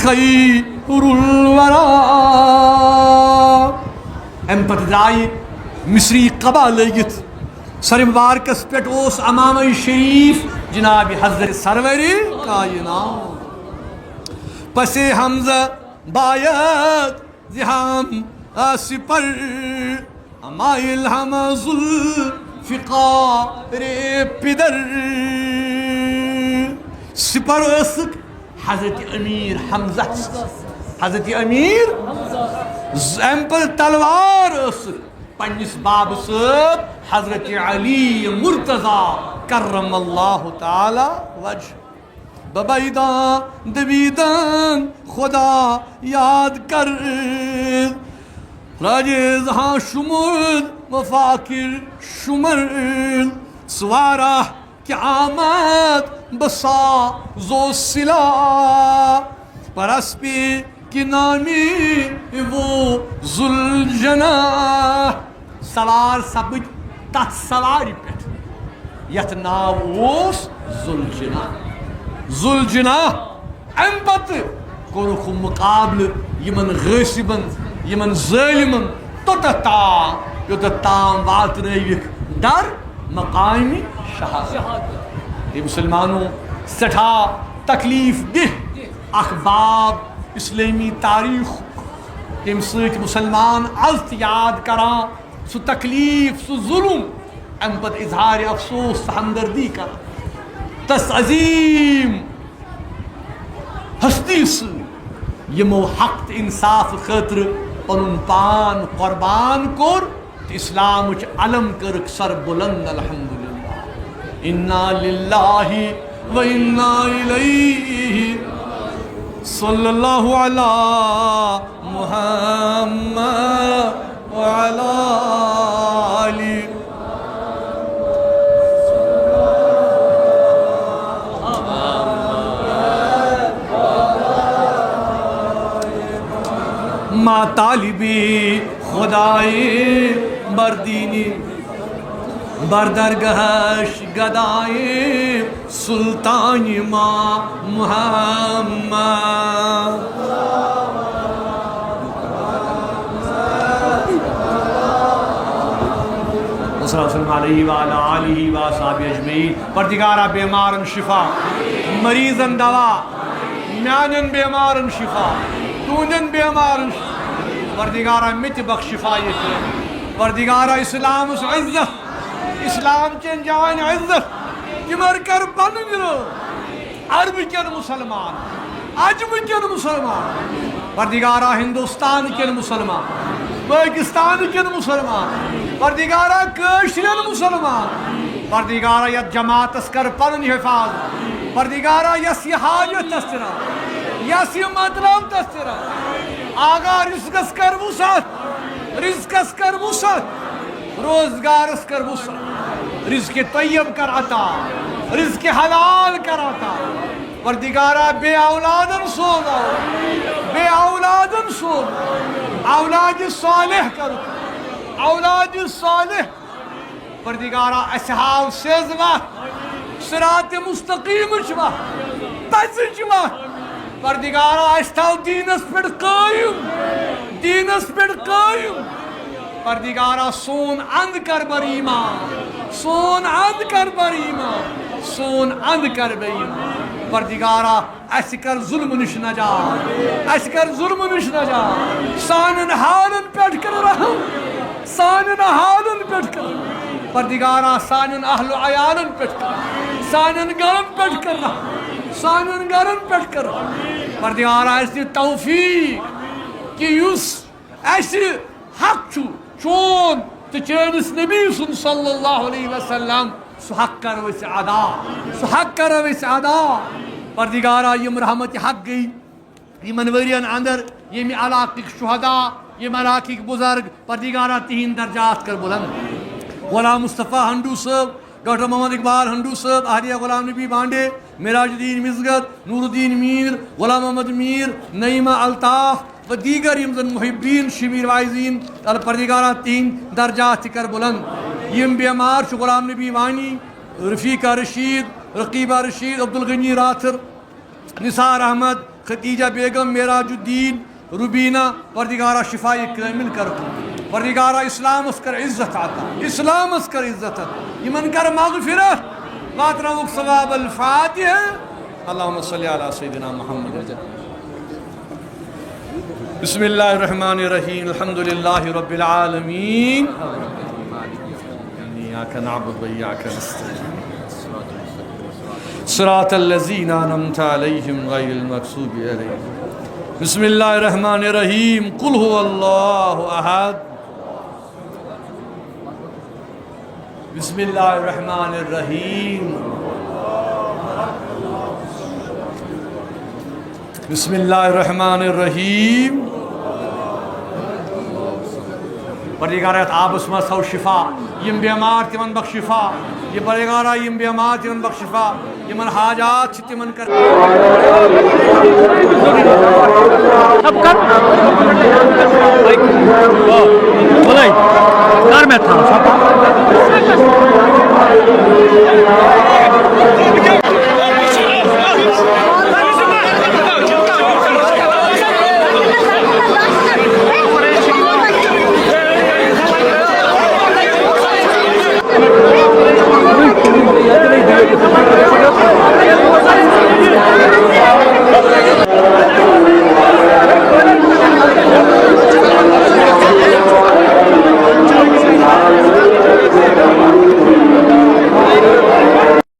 خیر الورا. ام پتہ درائے مصری قبا لگت سر مبارکس پہ اوس امام شریف جناب حضرت سرور کائنات. پس حمزہ بایت زہام سپر امائل حمز الفقار پدر. سپر اسک حضرت امیر حمزہ حضرت امیر ام پر تلوار اسک پنس باب صاحب حضرت علی مرتضی کرم اللہ تعالی وجہ. ببیدان دویدان خدا یاد کر راجز ہاں شمرد وفاکر شمر سوارہ کی آمد بسا زو سلا پرس پہ کی نامی وہ ذوالجناح. سوار سبج تت سواری پہ یت ناو اوس ذوالجناح. ذوالجناح ام پتہ کورُکھ مقابل یمن غٲصبن یمن ظٲلمن توٚتتھ تام یوٚتتھ تام واتنٲوِکھ در مقام شہادت. یہ مسلمانوں سٹھا تکلیف دہ اخ باب اسلامی تاریخ یم سۭتۍ مسلمان از تہِ یاد کران سُہ تکلیف سُہ ظلم ام پتہٕ اظہار افسوس تہٕ ہمدردی کران تس عظیم ہستی سۭتۍ یمو حق تہٕ انصاف خٲطرٕ پنُن پان قربان کوٚر تہٕ اسلامٕچ علم کٔرٕکھ سر بلند. الحمدللہ انا للہ و انا الیہ صلی اللہ علی محمد وعلی آلہ. ما طالبی خدای بردینی بردرگہش گدای سلطان ما محمد. صلی اللہ علیہ وآلہ آلہ وصحبہ اجمعین. پردگارہ بیمارن شفا مریضن دوا میانن بیمارن شفا تُہندین بیمارن پردگارہ مت بخش شفا یہ پردگارہ اسلام عزت اسلام چین جان عزت تمر کر پن عرب کن مسلمان عجم کن مسلمان پردگارہ ہندوستان کن مسلمان پاکستان کن مسلمان پردگارہ کشرین مسلمان پردگارہ یت جماعتس کر پن حفاظت پردگارہ یس یہ حاجت تسترا یس یہ مطلب تسترا آگاہ رزقس کر وسعت رزقس کر وسعت روزگارس کر وسعت رزق طیب کر عطا رزق حلال کر عطا پردگارہ بے اولادن سوز بے اولادن سوز اولاد صالح کر اولاد صالح پردگارہ اسحاب سیز وقت صراط مستقیم وقت پزچ وقت پردگارہ استاو دینس پر قائم دینس پر قائم پردگارہ سون اند کر بر ایمان سون اند کر بر ایمان سون اند کر بیم پردگارا اس کر ظلم نش نجات اس کر ظلم نش نجات سانن حالن پیٹھ کر رحم سانن حالن پیٹھ کر پردگارا سانن اہل و عیالن پیٹھ کر سانن گرن پیٹھ کر رحم سانن گرن پیٹھ کر پردگارا اس توفیق کہ یس اس حق چھو چون تو چینس نبی صلی اللہ علیہ وسلم سو حق کرو اس ادا سو حق کرو اس ادا پردگارا یم رحمت حق گئی یمن ورین اندر یم علاقک شہداء یم علاقک بزرگ پردگارا تہین درجات کر بلند غلام مصطفیٰ ہنڈو صاحب ڈاکٹر محمد اقبال ہنڈو صاحب اہلیہ غلام نبی بانڈے معراج الدین مزگت نور الدین میر غلام محمد میر نعیمہ الطاف و دیگر یم زن محبین شمیر وائزین پردگارا تہین درجات کر بلند یم بیمار چھ غلام نبی وانی رفیقہ رشید رقیبہ رشید عبدالغنی راتھر نثار احمد ختیجہ بیگم معراج الدین ربینہ پردگارا شفاء کامل کر پردگارا اسلام اس کر عزت عطا اسلام اس کر عزت عطا یمن کر مغفرت واترمک ثواب الفاتحہ اللہم صلی علی سیدنا محمد بسم اللہ الرحمن الرحیم الحمدللہ رب العالمین ایاک نعبد و ایاک نستعین صراط الذین انعمت علیہم غیر المغضوب علیہم بسم اللہ الرحمن الرحیم قل هو اللہ احد بسم اللہ الرحمن الرحیم بسم اللہ الرحمن الرحیم پردگارات آب اسمہ سو شفا یم بیمار تمن بخش شفا یہ پردگارا یم بیمار تمن بخش شفا یمن حاجات تمن کر اب کر بھائی گھر میں تھا